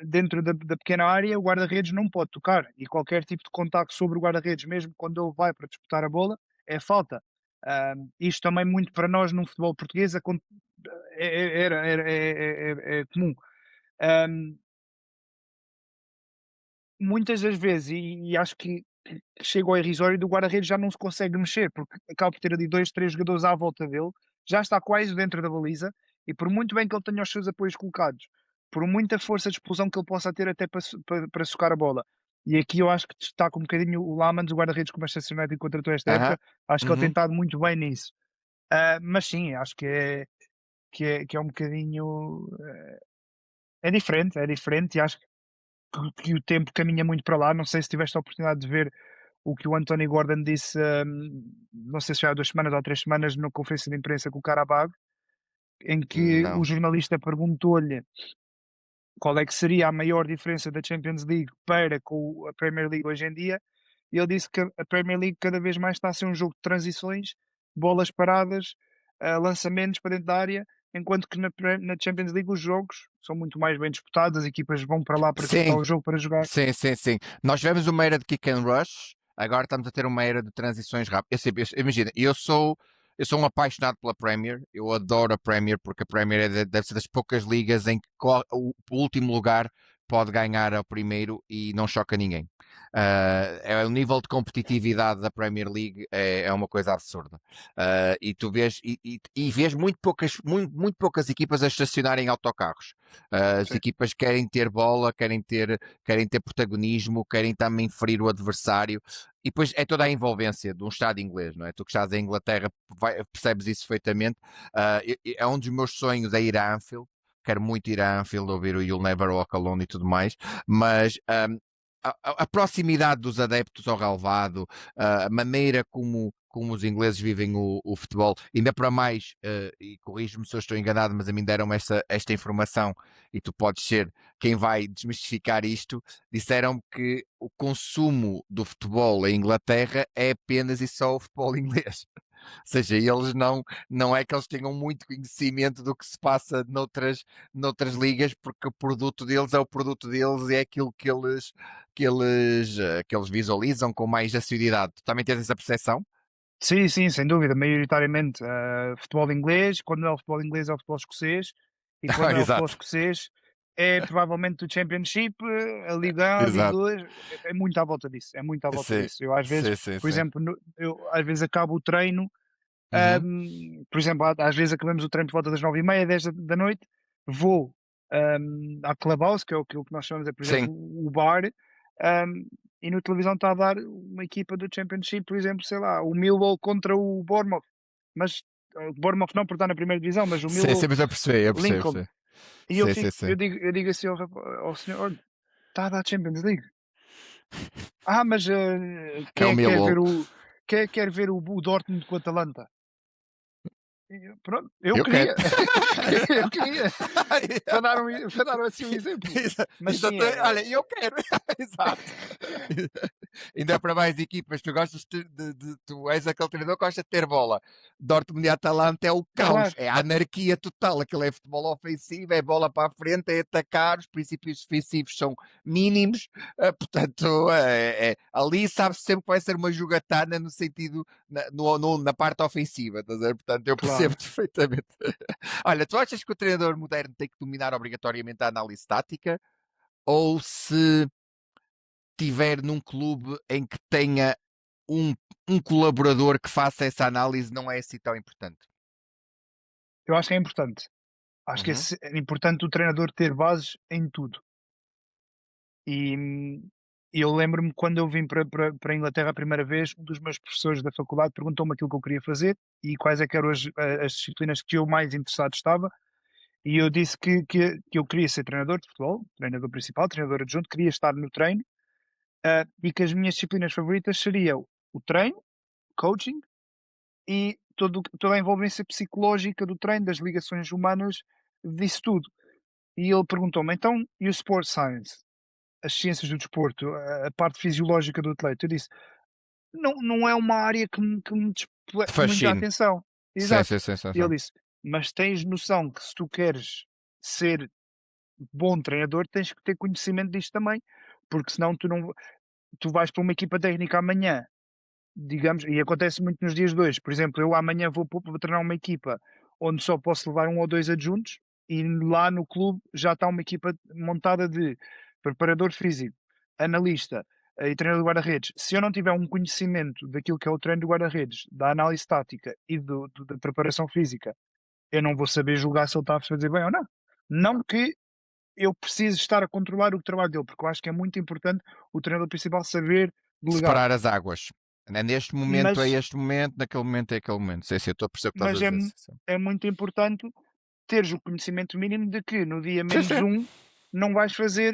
S2: dentro da pequena área o guarda-redes não pode tocar e qualquer tipo de contacto sobre o guarda-redes, mesmo quando ele vai para disputar a bola, é falta. Isto também muito para nós no futebol português é comum. Ahm, Muitas das vezes, e acho que chega ao irrisório do guarda-redes já não se consegue mexer, porque acaba por ter ali 2 3 jogadores à volta dele, já está quase dentro da baliza, e por muito bem que ele tenha os seus apoios colocados, por muita força de explosão que ele possa ter até para socar a bola. E aqui eu acho que destaca um bocadinho o Lamans, o guarda-redes que o Manchester United contratou esta
S1: Aham.
S2: época, acho que ele tem
S1: Uhum.
S2: estado muito bem nisso. Mas sim, acho que é um bocadinho, é diferente e acho que o tempo caminha muito para lá. Não sei se tiveste a oportunidade de ver o que o Anthony Gordon disse, não sei se foi há 2 semanas ou 3 semanas, na conferência de imprensa com o Carabao, em que o
S1: Não.
S2: jornalista perguntou-lhe qual é que seria a maior diferença da Champions League para com a Premier League hoje em dia, e ele disse que a Premier League cada vez mais está a ser um jogo de transições, bolas paradas, lançamentos para dentro da área, enquanto que na Champions League os jogos são muito mais bem disputados, as equipas vão para lá para disputar
S1: Sim,
S2: o jogo, para jogar.
S1: sim. Nós tivemos uma era de kick and rush, agora estamos a ter uma era de transições rápidas. Imagina, eu sou um apaixonado pela Premier, eu adoro a Premier porque a Premier deve ser das poucas ligas em que o último lugar pode ganhar ao primeiro e não choca ninguém. O nível de competitividade da Premier League é uma coisa absurda. E tu vês, e vês muito poucas equipas a estacionarem autocarros. As
S2: Sim.
S1: equipas querem ter bola, querem ter protagonismo, querem também ferir o adversário. E depois é toda a envolvência de um Estado inglês, não é? Tu que estás em Inglaterra percebes isso perfeitamente. É um dos meus sonhos é ir a Anfield. Quero muito ir a Anfield ouvir o You'll Never Walk Alone e tudo mais, mas a proximidade dos adeptos ao relvado, a maneira como os ingleses vivem o futebol, ainda para mais, e corrijo-me se eu estou enganado, mas a mim deram esta informação e tu podes ser quem vai desmistificar isto. Disseram que o consumo do futebol em Inglaterra é apenas e só o futebol inglês. Ou seja, eles não é que eles tenham muito conhecimento do que se passa noutras ligas, porque o produto deles é o produto deles e é aquilo que eles visualizam com mais assiduidade. Tu também tens essa percepção?
S2: Sim, sim, sem dúvida, maioritariamente, futebol inglês, quando não é o futebol inglês é o futebol escocês, e quando não é o futebol
S1: Exato,
S2: escocês é provavelmente o Championship, a Liga 1, a Liga
S1: exato.
S2: 2, é muito à volta disso, é muito à volta
S1: Sim,
S2: disso. Eu às vezes,
S1: sim, sim,
S2: por
S1: sim.
S2: exemplo, eu às vezes acabo o treino,
S1: Uhum.
S2: por exemplo, às vezes acabamos o treino por volta das 9h30, 10 da noite, vou, à Clubhouse, que é aquilo que nós chamamos, é, por
S1: Sim,
S2: exemplo, o bar, hum, e na televisão está a dar uma equipa do Championship, por exemplo, sei lá, o Millwall contra o Bournemouth, mas o Bournemouth não, porque está na primeira divisão, mas o
S1: sim, sim,
S2: Millwall
S1: mas eu percebi, eu percebo,
S2: Lincoln.
S1: sim.
S2: E eu
S1: Sim, sim,
S2: fico,
S1: sim.
S2: eu digo assim ao senhor: "Olha, está a dar Champions League". "Ah, mas,
S1: É
S2: quem
S1: o
S2: é que quer
S1: Millwall.
S2: ver quem é que quer ver o Dortmund com o Atalanta?" E eu, pronto, eu
S1: Eu quero.
S2: queria, eu queria, para dar assim um exemplo. Mas sim,
S1: Exato. Olha, eu quero. Exato. Ainda para mais equipas, tu gostas tu és aquele treinador que gosta de ter bola. Dortmund e Atalanta é o caos,
S2: claro,
S1: é a anarquia total. Aquilo é futebol ofensivo, é bola para a frente, é atacar, os princípios defensivos são mínimos, portanto, ali sabe-se sempre que vai ser uma jogatana no sentido, na parte ofensiva, estás a ver? Portanto, eu percebo
S2: claro.
S1: perfeitamente. Olha, tu achas que o treinador moderno tem que dominar obrigatoriamente a análise tática? Ou se estiver num clube em que tenha um, um colaborador que faça essa análise, não é assim tão importante?
S2: Eu acho que é importante. Acho que
S1: Uhum.
S2: é importante o treinador ter bases em tudo. E, eu lembro-me quando eu vim para a Inglaterra a primeira vez, um dos meus professores da faculdade perguntou-me aquilo que eu queria fazer e quais é que eram as disciplinas que eu mais interessado estava, e eu disse que eu queria ser treinador de futebol, treinador principal, treinador adjunto, queria estar no treino, e que as minhas disciplinas favoritas seriam o treino, coaching e toda a envolvência psicológica do treino, das ligações humanas, disso tudo. E ele perguntou-me: "Então, e o Sport Science?" As ciências do desporto, a parte fisiológica do atleta. Eu disse: "Não é uma área que me
S1: Te
S2: muita
S1: fascina.
S2: atenção."
S1: Sim,
S2: Exato.
S1: sim, sim, sim,
S2: E ele
S1: sim.
S2: disse: "Mas tens noção que se tu queres ser bom treinador, tens que ter conhecimento disto também, porque senão tu vais para uma equipa técnica amanhã, digamos, e acontece muito nos dias de hoje. Por exemplo, eu amanhã vou treinar uma equipa onde só posso levar um ou 2 adjuntos, e lá no clube já está uma equipa montada de preparador físico, analista, e treinador de guarda-redes. Se eu não tiver um conhecimento daquilo que é o treino de guarda-redes, da análise tática e da preparação física, eu não vou saber julgar se ele está a fazer bem ou não. Não que eu precise estar a controlar o trabalho dele, porque eu acho que é muito importante o treinador principal saber delegar.
S1: Separar as águas. Neste momento é
S2: Mas
S1: este momento, naquele momento é aquele momento. Sim, sim, eu estou a perceber o que estás a
S2: Mas é
S1: dizer.
S2: mu
S1: Sim, sim.
S2: é muito importante teres o conhecimento mínimo de que no dia
S1: Sim,
S2: menos
S1: sim.
S2: um não vais fazer,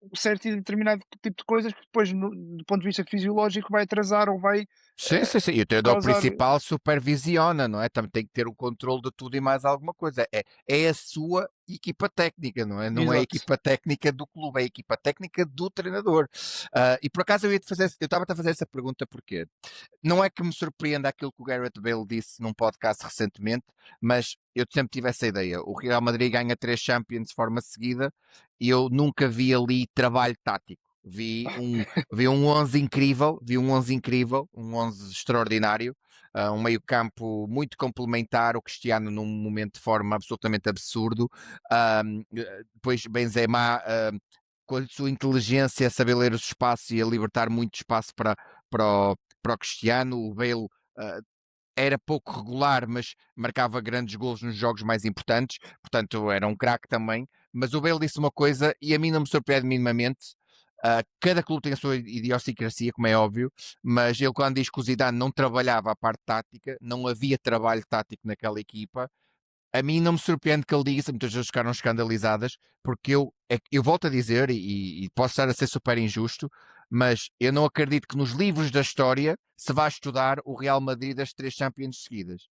S2: um certo e determinado tipo de coisas que depois do ponto de vista fisiológico vai atrasar ou vai,
S1: Sim, sim, sim. E o treinador
S2: causar.
S1: principal supervisiona, não é? Também tem que ter o controle de tudo e mais alguma coisa. É a sua equipa técnica, não é? Não é a
S2: Exato.
S1: equipa técnica do clube, é a equipa técnica do treinador. E por acaso eu estava a fazer essa pergunta porque não é que me surpreenda aquilo que o Gareth Bale disse num podcast recentemente, mas eu sempre tive essa ideia. O Real Madrid ganha 3 Champions de forma seguida e eu nunca vi ali trabalho tático. Vi um 11 incrível, um 11 extraordinário, um meio-campo muito complementar, o Cristiano num momento de forma absolutamente absurdo, depois Benzema com a sua inteligência, a saber ler os espaços e a libertar muito espaço para o Cristiano, o Bale era pouco regular, mas marcava grandes golos nos jogos mais importantes, portanto era um craque também. Mas o Bale disse uma coisa e a mim não me surpreende minimamente. Cada clube tem a sua idiosincrasia, como é óbvio, mas ele, quando diz que o Zidane não trabalhava a parte tática, não havia trabalho tático naquela equipa. A mim não me surpreende que ele diga isso, muitas pessoas ficaram escandalizadas, porque eu volto a dizer, e posso estar a ser super injusto, mas eu não acredito que nos livros da história se vá estudar o Real Madrid das 3 Champions seguidas.
S2: Certo.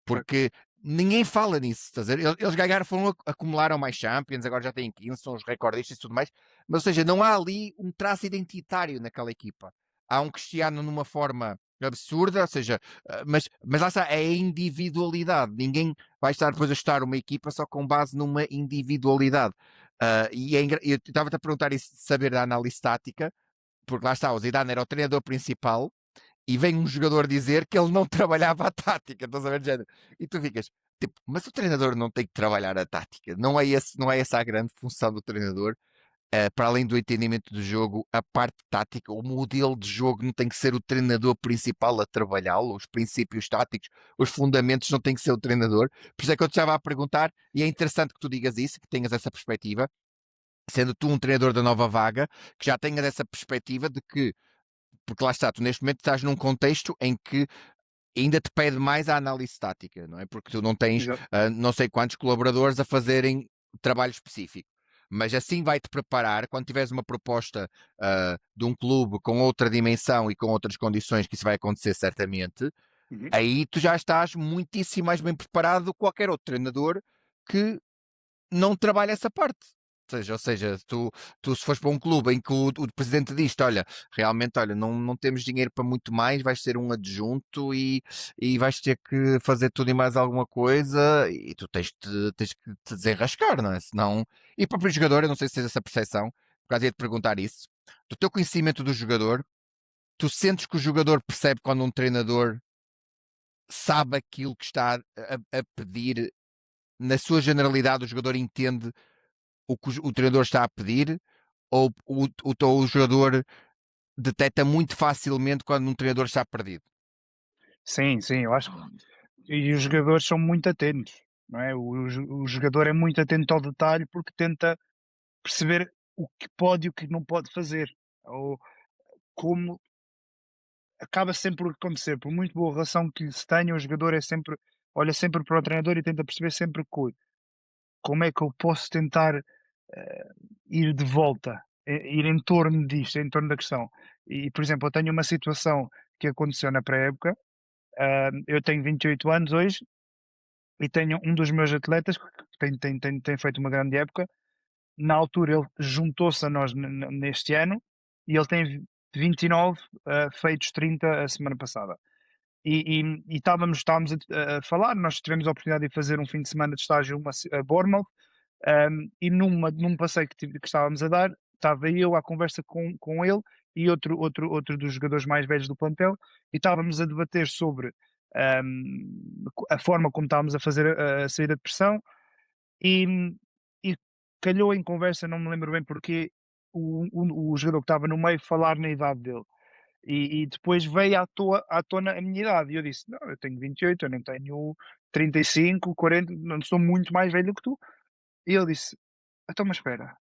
S1: Porque ninguém fala nisso, estás a ver? Eles ganharam, acumularam mais Champions, agora já têm 15, são os recordistas e tudo mais, mas ou seja, não há ali um traço identitário naquela equipa. Há um Cristiano numa forma absurda, ou seja, mas lá está, é a individualidade. Ninguém vai estar depois a estar uma equipa só com base numa individualidade. Eu estava-te a perguntar isso de saber da análise tática, porque lá está, o Zidane era o treinador principal e vem um jogador dizer que ele não trabalhava a tática, estás a ver, género? E tu ficas, tipo, mas o treinador não tem que trabalhar a tática, não é essa a grande função do treinador. Para além do entendimento do jogo, a parte tática, o modelo de jogo não tem que ser o treinador principal a trabalhá-lo, os princípios táticos, os fundamentos não tem que ser o treinador. Por isso é que eu te estava a perguntar, e é interessante que tu digas isso, que tenhas essa perspectiva, sendo tu um treinador da nova vaga, que já tenhas essa perspectiva de que, porque lá está, tu neste momento estás num contexto em que ainda te pede mais a análise tática, não é? Porque tu não tens
S2: Exato.
S1: não sei quantos colaboradores a fazerem trabalho específico. Mas assim vai-te preparar quando tiveres uma proposta de um clube com outra dimensão e com outras condições, que isso vai acontecer certamente,
S2: Uhum.
S1: aí tu já estás muitíssimo mais bem preparado do que qualquer outro treinador que não trabalha essa parte. Ou seja, tu se fores para um clube em que o presidente diz olha, realmente, olha, não temos dinheiro para muito mais, vais ser um adjunto e vais ter que fazer tudo e mais alguma coisa e tu tens que te desenrascar, não é? Senão... E para o próprio jogador, eu não sei se tens essa percepção, por causa ia te perguntar isso, do teu conhecimento do jogador, tu sentes que o jogador percebe quando um treinador sabe aquilo que está a pedir, na sua generalidade o jogador entende o que o treinador está a pedir, ou o jogador detecta muito facilmente quando um treinador está perdido?
S2: Sim, sim, eu acho que e os jogadores são muito atentos, não é? O jogador é muito atento ao detalhe porque tenta perceber o que pode e o que não pode fazer. Ou como acaba sempre por acontecer, por muito boa relação que se tenha, o jogador é sempre olha sempre para o treinador e tenta perceber sempre como é que eu posso tentar ir de volta, ir em torno disto, em torno da questão. E, por exemplo, eu tenho uma situação que aconteceu na pré-época. Eu tenho 28 anos hoje e tenho um dos meus atletas que tem feito uma grande época. Na altura, ele juntou-se a nós neste ano e ele tem 29, feitos 30 a semana passada. E estávamos a falar, nós tivemos a oportunidade de fazer um fim de semana de estágio a Bournemouth. E num passeio que estávamos a dar, estava eu à conversa com ele e outro dos jogadores mais velhos do plantel, e estávamos a debater sobre a forma como estávamos a fazer a saída de pressão, e, e calhou em conversa, não me lembro bem porquê, o jogador que estava no meio falar na idade dele. E depois veio à tona a minha idade, e eu disse: "Não, eu tenho 28, eu nem tenho 35, 40, não sou muito mais velho que tu". E ele disse: "Então, mas espera,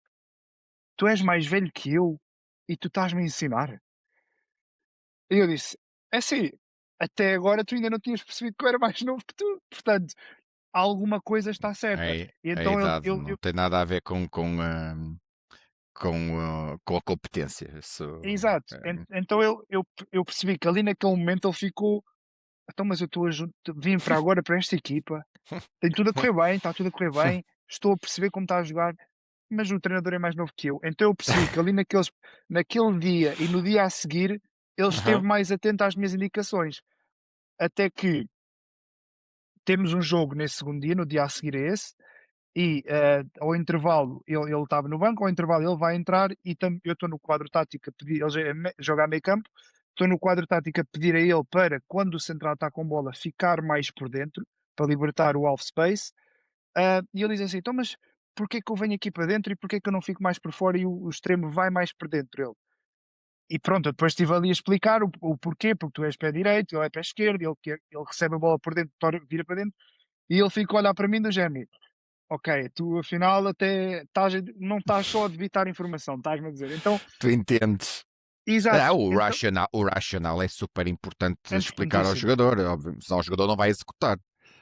S2: tu és mais velho que eu e tu estás-me a ensinar?" E eu disse: "É assim, até agora tu ainda não tinhas percebido que eu era mais novo que tu, portanto, alguma coisa está certa". E
S1: A
S2: então
S1: idade não tem nada a ver com a competência. Isso,
S2: exato, então eu percebi que ali naquele momento ele ficou: "Então, mas eu estou a vim para agora para esta equipa, tem tudo a correr bem, está tudo a correr bem, estou a perceber como está a jogar, mas o treinador é mais novo que eu". Então eu percebi que ali naquele dia e no dia a seguir, ele esteve
S1: Aham.
S2: mais atento às minhas indicações. Até que temos um jogo nesse segundo dia, no dia a seguir a esse, e, ao intervalo ele estava no banco, ao intervalo ele vai entrar e eu estou no quadro tático a pedir ele joga a meio campo, estou no quadro tático a pedir a ele para, quando o central está com bola, ficar mais por dentro, para libertar o half space. E ele diz assim: então, mas porquê que eu venho aqui para dentro e porquê que eu não fico mais por fora e o extremo vai mais para dentro? Ele. E pronto, eu depois estive ali a explicar o porquê, porque tu és pé direito, ele é pé esquerdo, ele recebe a bola por dentro, vira para dentro, e ele fica a olhar para mim do género: ok, tu afinal até não estás só a debitar informação, estás-me a dizer. Então,
S1: Tu entendes.
S2: exato, então,
S1: O racional é super importante
S2: é
S1: explicar ao
S2: importantíssimo,
S1: jogador, óbvio, senão o jogador não vai executar.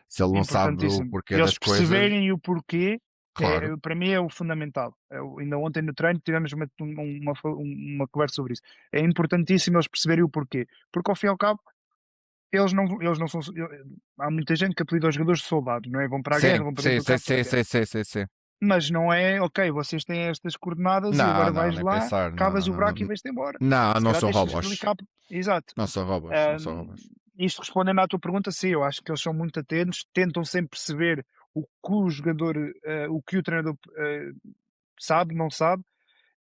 S1: Se ele não sabe o
S2: importantíssimo.
S1: porquê
S2: Eles
S1: das coisas,
S2: perceberem o porquê,
S1: claro.
S2: para mim é o fundamental. Ainda ontem no treino tivemos uma conversa sobre isso. É importantíssimo eles perceberem o porquê, porque ao fim e ao cabo eles não são. Há muita gente que apelida aos jogadores de soldados, não é? Vão para a guerra,
S1: Sim,
S2: vão para
S1: sim,
S2: dentro do
S1: sim,
S2: campo,
S1: sim, sim, sim, sim, sim.
S2: mas não é, ok, vocês têm estas coordenadas e
S1: Não,
S2: agora
S1: não,
S2: vais
S1: nem
S2: lá,
S1: pensar. Não,
S2: cavas
S1: não,
S2: o
S1: não, não.
S2: buraco e vais-te embora.
S1: Não,
S2: Se
S1: não
S2: calhar
S1: são
S2: tens de
S1: robôs.
S2: explicar. Exato.
S1: Não são robôs, não são
S2: Ahm,
S1: robôs.
S2: Isto respondendo à tua pergunta, sim, eu acho que eles são muito atentos, tentam sempre perceber o que o jogador, o que o treinador sabe, não sabe,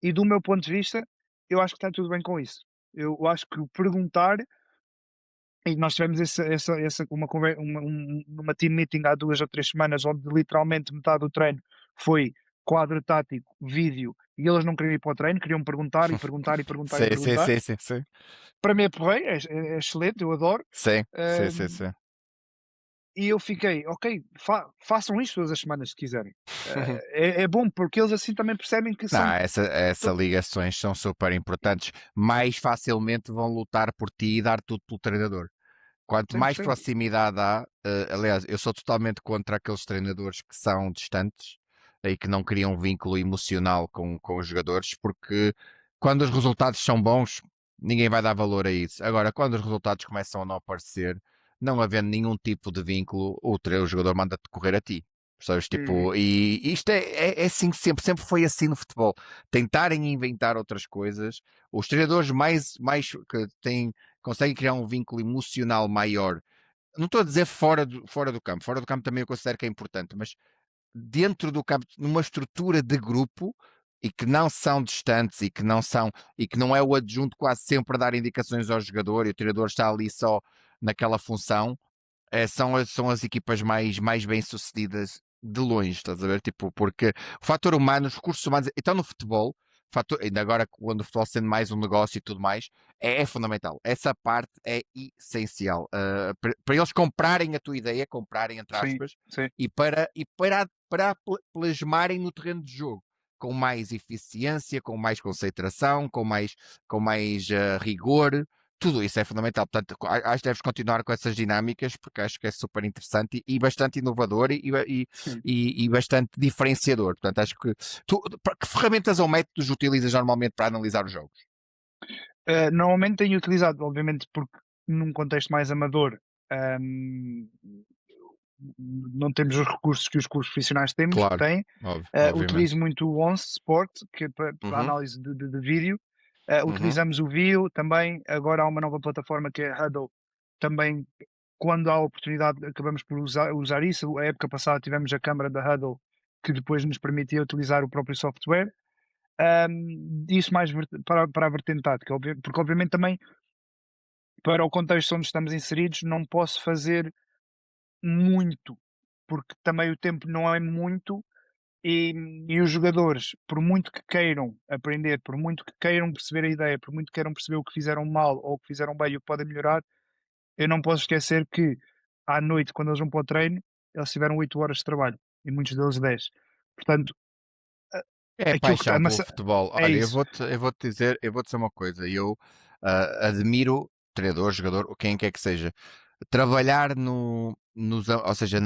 S2: e do meu ponto de vista, eu acho que está tudo bem com isso. Eu acho que o perguntar, e nós tivemos uma team meeting há 2 ou 3 semanas, onde literalmente metade do treino foi quadro tático, vídeo, e eles não queriam ir para o treino, queriam perguntar e perguntar e perguntar e
S1: Sim, sim,
S2: perguntar.
S1: sim, sim, sim.
S2: Para mim é porreiro, é excelente, eu adoro.
S1: Sim, sim, sim,
S2: Hum,
S1: sim.
S2: e eu fiquei, ok, façam isto todas as semanas se quiserem. É bom porque eles assim também percebem que
S1: Não,
S2: são.
S1: essa ligações são super importantes. Mais facilmente vão lutar por ti e dar tudo pelo treinador. Quanto
S2: cem por
S1: mais
S2: cento
S1: proximidade há, aliás, eu sou totalmente contra aqueles treinadores que são distantes e que não criam um vínculo emocional com os jogadores, porque quando os resultados são bons, ninguém vai dar valor a isso. Agora, quando os resultados começam a não aparecer, não havendo nenhum tipo de vínculo, o jogador manda-te correr a ti. Percebes?
S2: Uhum.
S1: Tipo, e isto é assim sempre foi assim no futebol. Tentarem inventar outras coisas, os treinadores mais que têm conseguem criar um vínculo emocional maior. Não estou a dizer fora do campo também eu considero que é importante, mas dentro do campo, numa estrutura de grupo e que não são distantes e que não é o adjunto quase sempre a dar indicações ao jogador e o treinador está ali só naquela função, são as equipas mais bem-sucedidas de longe, estás a ver? Tipo, porque o fator humano, os recursos humanos, então no futebol, ainda agora quando o futebol sendo mais um negócio e tudo mais, é fundamental. Essa parte é essencial. Para eles comprarem a tua ideia, comprarem entre
S2: Sim,
S1: aspas,
S2: sim.
S1: para plasmarem no terreno de jogo. Com mais eficiência, com mais concentração, com mais rigor, tudo isso é fundamental. Portanto, acho que deves continuar com essas dinâmicas, porque acho que é super interessante e bastante inovador
S2: Hum.
S1: e bastante diferenciador. Portanto, acho que que ferramentas ou métodos utilizas normalmente para analisar os jogos?
S2: Normalmente tenho utilizado, obviamente, porque num contexto mais amador, hum, não temos os recursos que os clubes profissionais
S1: Claro,
S2: têm.
S1: obviamente.
S2: Utilizo muito o Onze Sport, que é para
S1: Uhum,
S2: análise de vídeo.
S1: uhum.
S2: Utilizamos o Vio também. Agora há uma nova plataforma que é a Huddle. Também, quando há oportunidade, acabamos por usar isso. A época passada tivemos a câmara da Huddle, que depois nos permitia utilizar o próprio software. Isso mais para a vertente tática, porque obviamente também para o contexto onde estamos inseridos não posso fazer muito, porque também o tempo não é muito e, e os jogadores, por muito que queiram aprender, por muito que queiram perceber a ideia, por muito que queiram perceber o que fizeram mal ou o que fizeram bem e o que podem melhorar, eu não posso esquecer que à noite, quando eles vão para o treino, eles tiveram 8 horas de trabalho e muitos deles 10. Portanto, a-
S1: É
S2: aquilo que
S1: paixão pelo futebol.
S2: é
S1: Olha,
S2: isso.
S1: eu vou dizer uma coisa. Eu admiro treinador, jogador, ou quem quer que seja, trabalhar ou seja,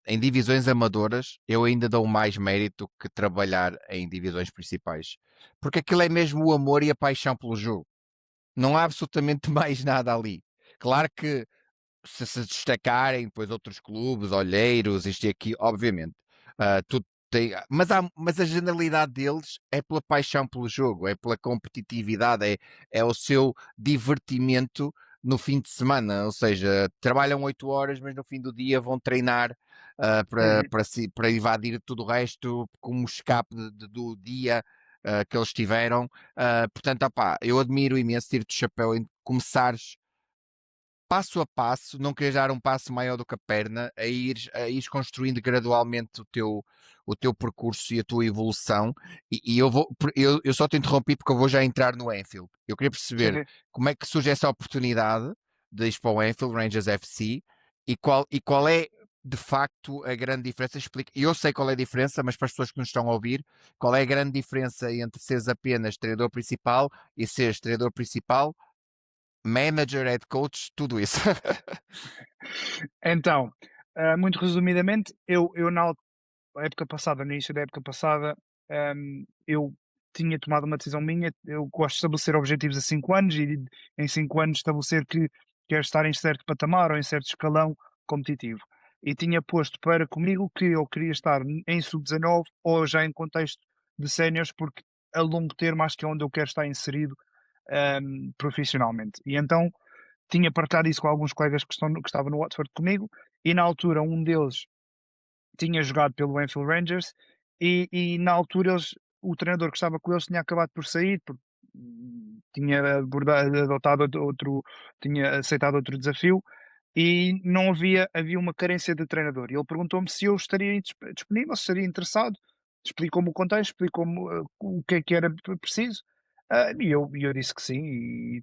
S1: em divisões amadoras, eu ainda dou mais mérito que trabalhar em divisões principais, porque aquilo é mesmo o amor e a paixão pelo jogo. Não há absolutamente mais nada ali. Claro que se destacarem depois outros clubes, Olheiros, isto e aqui, obviamente. Tudo mas a generalidade deles é pela paixão pelo jogo, é pela competitividade, é o seu divertimento no fim de semana. Ou seja, trabalham 8 horas, mas no fim do dia vão treinar
S2: Uhum.
S1: para invadir tudo o resto como escape do dia que eles tiveram. Portanto, opá, eu admiro imenso, tiro de chapéu começares passo a passo, não queres dar um passo maior do que a perna, a ires construindo gradualmente o teu percurso e a tua evolução. E eu só te interrompi porque eu vou já entrar no Anfield. Eu queria
S2: Sim,
S1: perceber
S2: sim.
S1: como é que surge essa oportunidade de ir para o Anfield Rangers FC e qual é de facto a grande diferença. Explica, eu sei qual é a diferença, mas para as pessoas que nos estão a ouvir, qual é a grande diferença entre seres apenas treinador principal e seres treinador principal, manager, head coach, tudo isso.
S2: Então, muito resumidamente, eu na época passada, no início da época passada, eu tinha tomado uma decisão minha. Eu gosto de estabelecer objetivos a 5 anos e em 5 anos estabelecer que quero estar em certo patamar ou em certo escalão competitivo. E tinha posto para comigo que eu queria estar em sub-19 ou já em contexto de séniores, porque a longo termo acho que é onde eu quero estar inserido profissionalmente. E então tinha partilhado isso com alguns colegas que estavam no Watford comigo, e na altura um deles tinha jogado pelo Enfield Rangers, e na altura o treinador que estava com eles tinha acabado por sair, porque tinha adotado tinha aceitado outro desafio, e não havia uma carência de treinador. E ele perguntou-me se eu estaria disponível, se estaria interessado, explicou-me o contexto, explicou-me o que era preciso, e eu disse que sim. E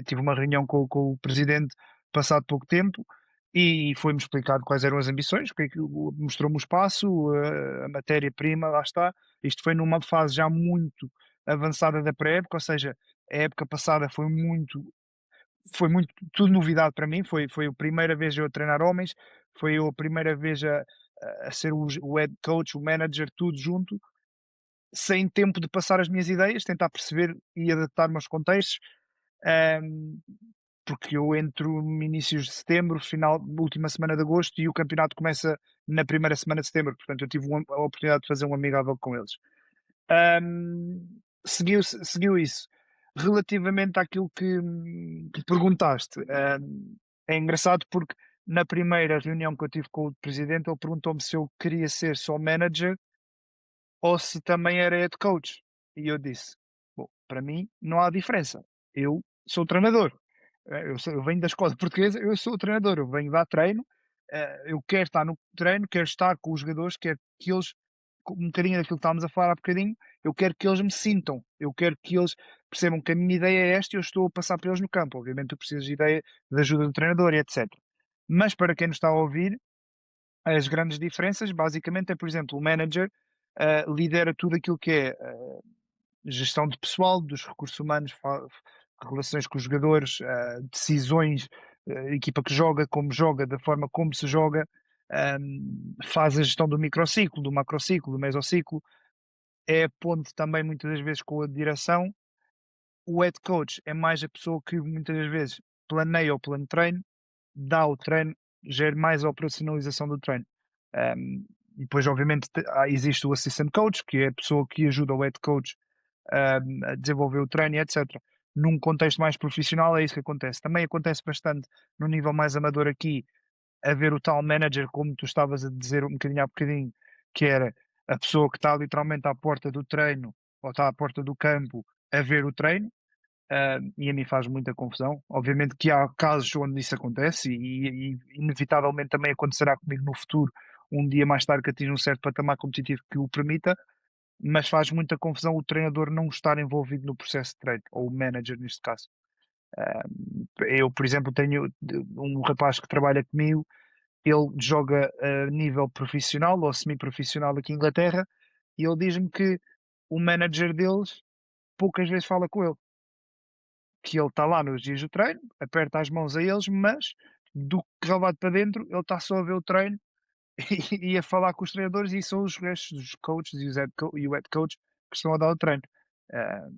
S2: tive uma reunião com o presidente passado pouco tempo, e foi-me explicado quais eram as ambições, o que é que mostrou-me o espaço, a matéria-prima, lá está. Isto foi numa fase já muito avançada da pré-época, ou seja, a época passada foi muito tudo novidade para mim. Foi a primeira vez eu a treinar homens, foi a primeira vez a ser o head coach, o manager, tudo junto, sem tempo de passar as minhas ideias, tentar perceber e adaptar-me aos contextos. Hum, Porque eu entro no inícios de setembro, final, última semana de agosto, e o campeonato começa na primeira semana de setembro. Portanto, eu tive a oportunidade de fazer um amigável com eles. Seguiu isso. Relativamente àquilo que perguntaste, é engraçado porque na primeira reunião que eu tive com o presidente, ele perguntou-me se eu queria ser só manager ou se também era head coach. E eu disse: "Bom, para mim não há diferença. Eu sou treinador. Eu venho da escola portuguesa, eu sou o treinador, eu venho dar treino, eu quero estar no treino, quero estar com os jogadores, quero que eles, um bocadinho daquilo que estávamos a falar há bocadinho, eu quero que eles me sintam, eu quero que eles percebam que a minha ideia é esta e eu estou a passar para eles no campo. Obviamente eu preciso de ajuda do treinador e etc. Mas para quem nos está a ouvir, as grandes diferenças basicamente é, por exemplo, o manager lidera tudo aquilo que é gestão de pessoal, dos recursos humanos, relações com os jogadores, decisões, equipa que joga, como joga, da forma como se joga, faz a gestão do microciclo, do macrociclo, do mesociclo, é a ponte também muitas das vezes com a direção. O head coach é mais a pessoa que muitas das vezes planeia o plano de treino, dá o treino, gera mais a operacionalização do treino. E depois, obviamente, existe o assistant coach, que é a pessoa que ajuda o head coach a desenvolver o treino e etc. Num contexto mais profissional é isso que acontece. Também acontece bastante no nível mais amador aqui, haver o tal manager, como tu estavas a dizer um bocadinho há bocadinho, que era a pessoa que está literalmente à porta do treino ou está à porta do campo a ver o treino. E a mim faz muita confusão. Obviamente que há casos onde isso acontece, e inevitavelmente também acontecerá comigo no futuro, um dia mais tarde que atinja um certo patamar competitivo que o permita, mas faz muita confusão o treinador não estar envolvido no processo de treino, ou o manager neste caso. Eu, por exemplo, tenho um rapaz que trabalha comigo, ele joga a nível profissional ou semi-profissional aqui em Inglaterra, e ele diz-me que o manager deles poucas vezes fala com ele, que ele está lá nos dias do treino, aperta as mãos a eles, mas do relvado para dentro ele está só a ver o treino e a falar com os treinadores, e são os restos dos coaches e o head coach que estão a dar o treino. Ah,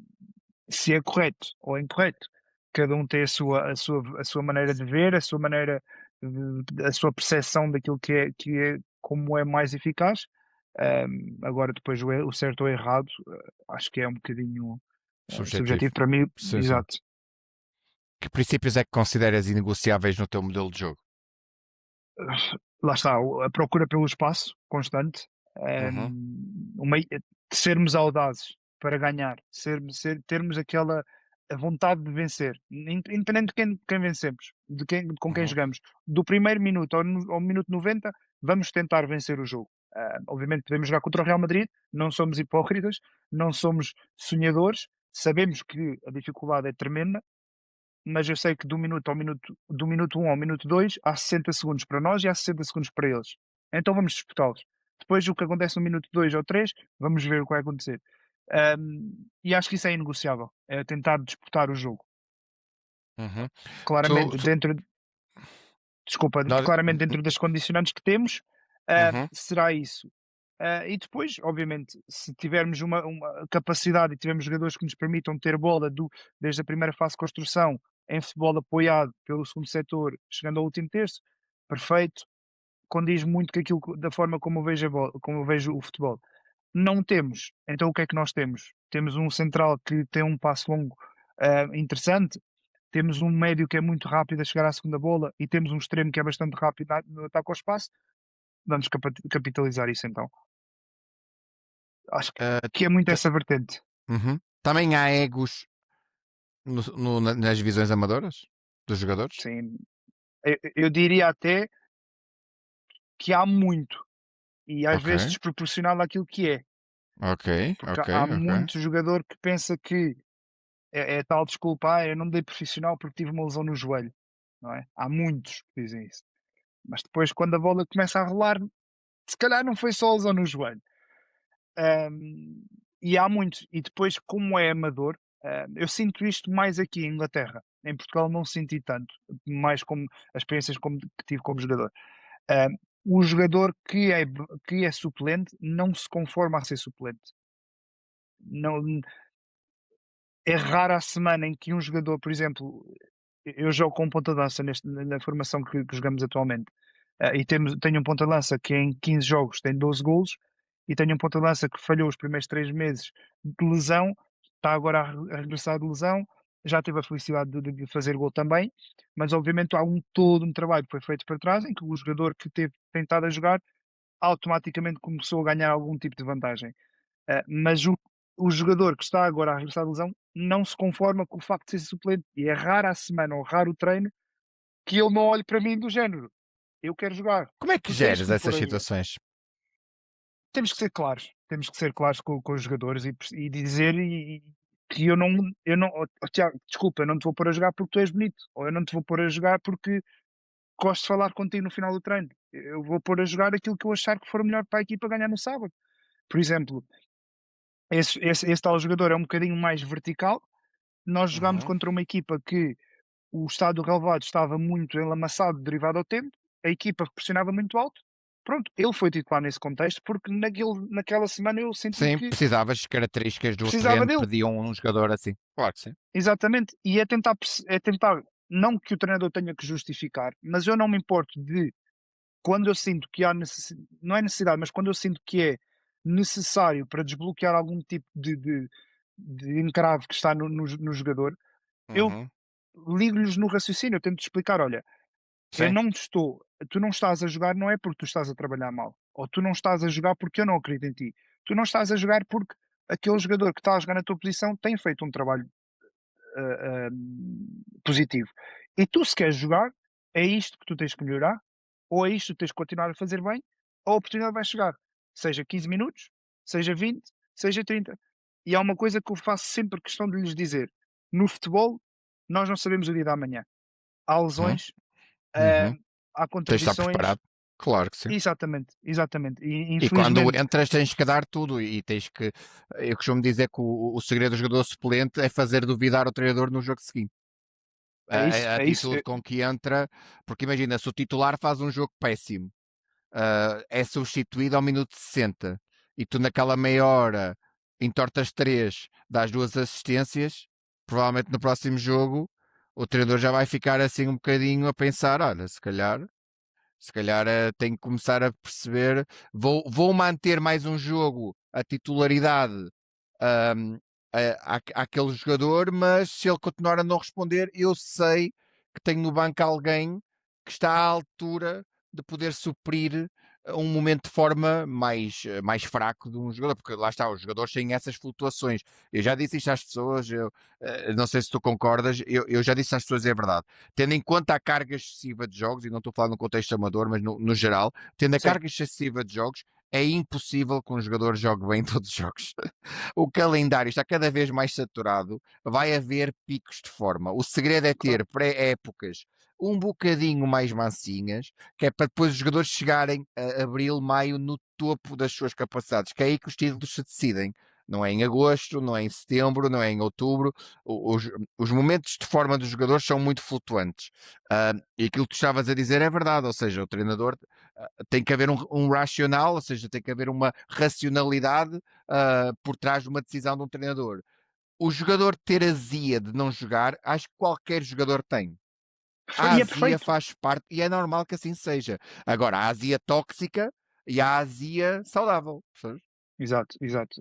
S2: Se é correto ou incorreto, cada um tem a sua maneira de ver, a sua maneira a sua percepção daquilo que é como é mais eficaz. Agora depois o certo ou errado, acho que é um bocadinho
S1: Subjetivo.
S2: subjetivo para mim.
S1: Sim, sim.
S2: Exato.
S1: Que princípios é que consideras inegociáveis no teu modelo de jogo?
S2: Lá está, a procura pelo espaço constante,
S1: Uhum.
S2: sermos audazes para ganhar, termos aquela. a vontade de vencer, independente de quem vencemos, com quem
S1: Uhum.
S2: jogamos. Do primeiro minuto ao minuto 90, vamos tentar vencer o jogo. Obviamente podemos jogar contra o Real Madrid, não somos hipócritas, não somos sonhadores, sabemos que a dificuldade é tremenda, mas eu sei que do minuto 1 ao minuto 2 há 60 segundos para nós e há 60 segundos para eles. Então vamos disputá-los. Depois o que acontece no minuto 2 ou 3, vamos ver o que vai acontecer. E acho que isso é inegociável, é tentar disputar o jogo.
S1: Uhum. Tu,
S2: Claramente
S1: tu-
S2: dentro desculpa,
S1: nós-
S2: claramente dentro das condicionantes que temos,
S1: Uhum.
S2: será isso. E depois, obviamente, se tivermos uma capacidade e tivermos jogadores que nos permitam ter bola desde a primeira fase de construção, em futebol apoiado pelo segundo setor, chegando ao último terço, perfeito, condiz muito com aquilo da forma como eu vejo como eu vejo o futebol. Não temos, então o que é que nós temos? Temos um central que tem um passo longo, interessante, temos um médio que é muito rápido a chegar à segunda bola e temos um extremo que é bastante rápido no ataque ao espaço, vamos capitalizar isso então. Acho
S1: ah,
S2: que é muito
S1: t-
S2: essa vertente.
S1: uhum. Também há egos nas divisões amadoras dos jogadores?
S2: Sim, eu diria até que há muito, e às
S1: Ok,
S2: vezes desproporcional àquilo que é,
S1: ok,
S2: porque
S1: ok,
S2: há
S1: ok.
S2: muito jogador que pensa que é tal desculpa: "Ah, eu não me dei profissional porque tive uma lesão no joelho", não é? Há muitos que dizem isso. Mas depois quando a bola começa a rolar, se calhar não foi só a lesão no joelho. Hum, e há muitos. E depois, como é amador, eu sinto isto mais aqui em Inglaterra. Em Portugal não senti tanto, mais como as experiências que tive como jogador. Hum, o jogador que é suplente não se conforma a ser suplente. Não, é rara a semana em que um jogador, por exemplo, eu jogo com ponta de lança na formação que jogamos atualmente. Tenho um ponta de lança que em 15 jogos tem 12 golos e tenho um ponta de lança que falhou os primeiros 3 meses de lesão, está agora a regressar de lesão, já teve a felicidade de fazer gol também, mas obviamente há todo um trabalho que foi feito para trás em que o jogador que teve tentado a jogar automaticamente começou a ganhar algum tipo de vantagem. Mas o jogador que está agora a regressar de lesão não se conforma com o facto de ser suplente. E é rara a semana ou raro o treino que ele não olhe para mim do género. Eu quero jogar.
S1: Como é que
S2: Tu tens
S1: geres
S2: que me pôr
S1: essas
S2: a jogar.
S1: situações?
S2: Temos que ser claros. Temos que ser claros com os jogadores e dizer que eu não, Tiago, desculpa, eu não te vou pôr a jogar porque tu és bonito. Ou eu não te vou pôr a jogar porque gosto de falar contigo no final do treino. Eu vou pôr a jogar aquilo que eu achar que for melhor para a equipa ganhar no sábado. Por exemplo, esse tal jogador é um bocadinho mais vertical. Nós jogámos
S1: Uhum.
S2: contra uma equipa que o estado do relevado estava muito enlamaçado derivado ao tempo, a equipa pressionava muito alto. Pronto, ele foi titular nesse contexto porque naquela semana eu senti
S1: Sim,
S2: que
S1: precisavas as características do
S2: precisava
S1: terreno
S2: dele.
S1: pediam um jogador assim. Claro que sim.
S2: Exatamente. E é tentar, não que o treinador tenha que justificar, mas eu não me importo de quando eu sinto que há não é necessidade, mas quando eu sinto que é necessário para desbloquear algum tipo de entrave que está no jogador, eu
S1: Uhum.
S2: ligo-lhes no raciocínio, eu tento explicar: "Olha, eu
S1: Sim.
S2: não te estou tu não estás a jogar não é porque tu estás a trabalhar mal, ou tu não estás a jogar porque eu não acredito em ti. Tu não estás a jogar porque aquele jogador que está a jogar na tua posição tem feito um trabalho, positivo. E tu se queres jogar, é isto que tu tens que melhorar, ou é isto que tens que continuar a fazer bem, a oportunidade vai chegar. Seja 15 minutos, seja 20, seja 30. E há uma coisa que eu faço sempre questão de lhes dizer: no futebol, nós não sabemos o dia da manhã. Há
S1: Uhum.
S2: lesões,
S1: Uhum.
S2: hã, há
S1: Tens de estar
S2: contribuições.
S1: preparado. Claro que sim.
S2: Exatamente, exatamente. E
S1: E quando
S2: infelizmente
S1: entras tens que dar tudo e tens que. Eu costumo dizer que o segredo do jogador suplente é fazer duvidar o treinador no jogo seguinte. A
S2: é isso,
S1: atitude com que entra, porque imagina, se o titular faz um jogo péssimo, é substituído ao minuto 60 e tu naquela meia hora entortas três, dás duas assistências, provavelmente no próximo jogo o treinador já vai ficar assim um bocadinho a pensar, olha, se calhar tenho que começar a perceber, vou manter mais um jogo a titularidade ahm, àquele jogador, mas se ele continuar a não responder, eu sei que tenho no banco alguém que está à altura de poder suprir um momento de forma mais fraco de um jogador, porque lá está, os jogadores têm essas flutuações. Eu já disse isto às pessoas, não sei se tu concordas, eu já disse às pessoas, é verdade. Tendo em conta a carga excessiva de jogos, e não estou a falar no contexto amador, mas no geral, tendo a
S2: Sim,
S1: carga excessiva de jogos, é impossível que um jogador jogue bem em todos os jogos. O calendário está cada vez mais saturado, vai haver picos de forma. O segredo é
S2: claro.
S1: ter pré-épocas um bocadinho mais mansinhas, que é para depois os jogadores chegarem a abril, maio no topo das suas capacidades, que é aí que os títulos se decidem. Não é em agosto, não é em setembro, não é em outubro. Os momentos de forma dos jogadores são muito flutuantes. E aquilo que tu estavas a dizer é verdade, ou seja, o treinador tem que haver um racional, ou seja, tem que haver uma racionalidade por trás de uma decisão de um treinador. O jogador ter azia de não jogar, acho que qualquer jogador tem. A
S2: E é
S1: azia
S2: perfeito.
S1: faz parte e é normal que assim seja. Agora, a azia tóxica e a azia saudável, percebes?
S2: Exato, exato.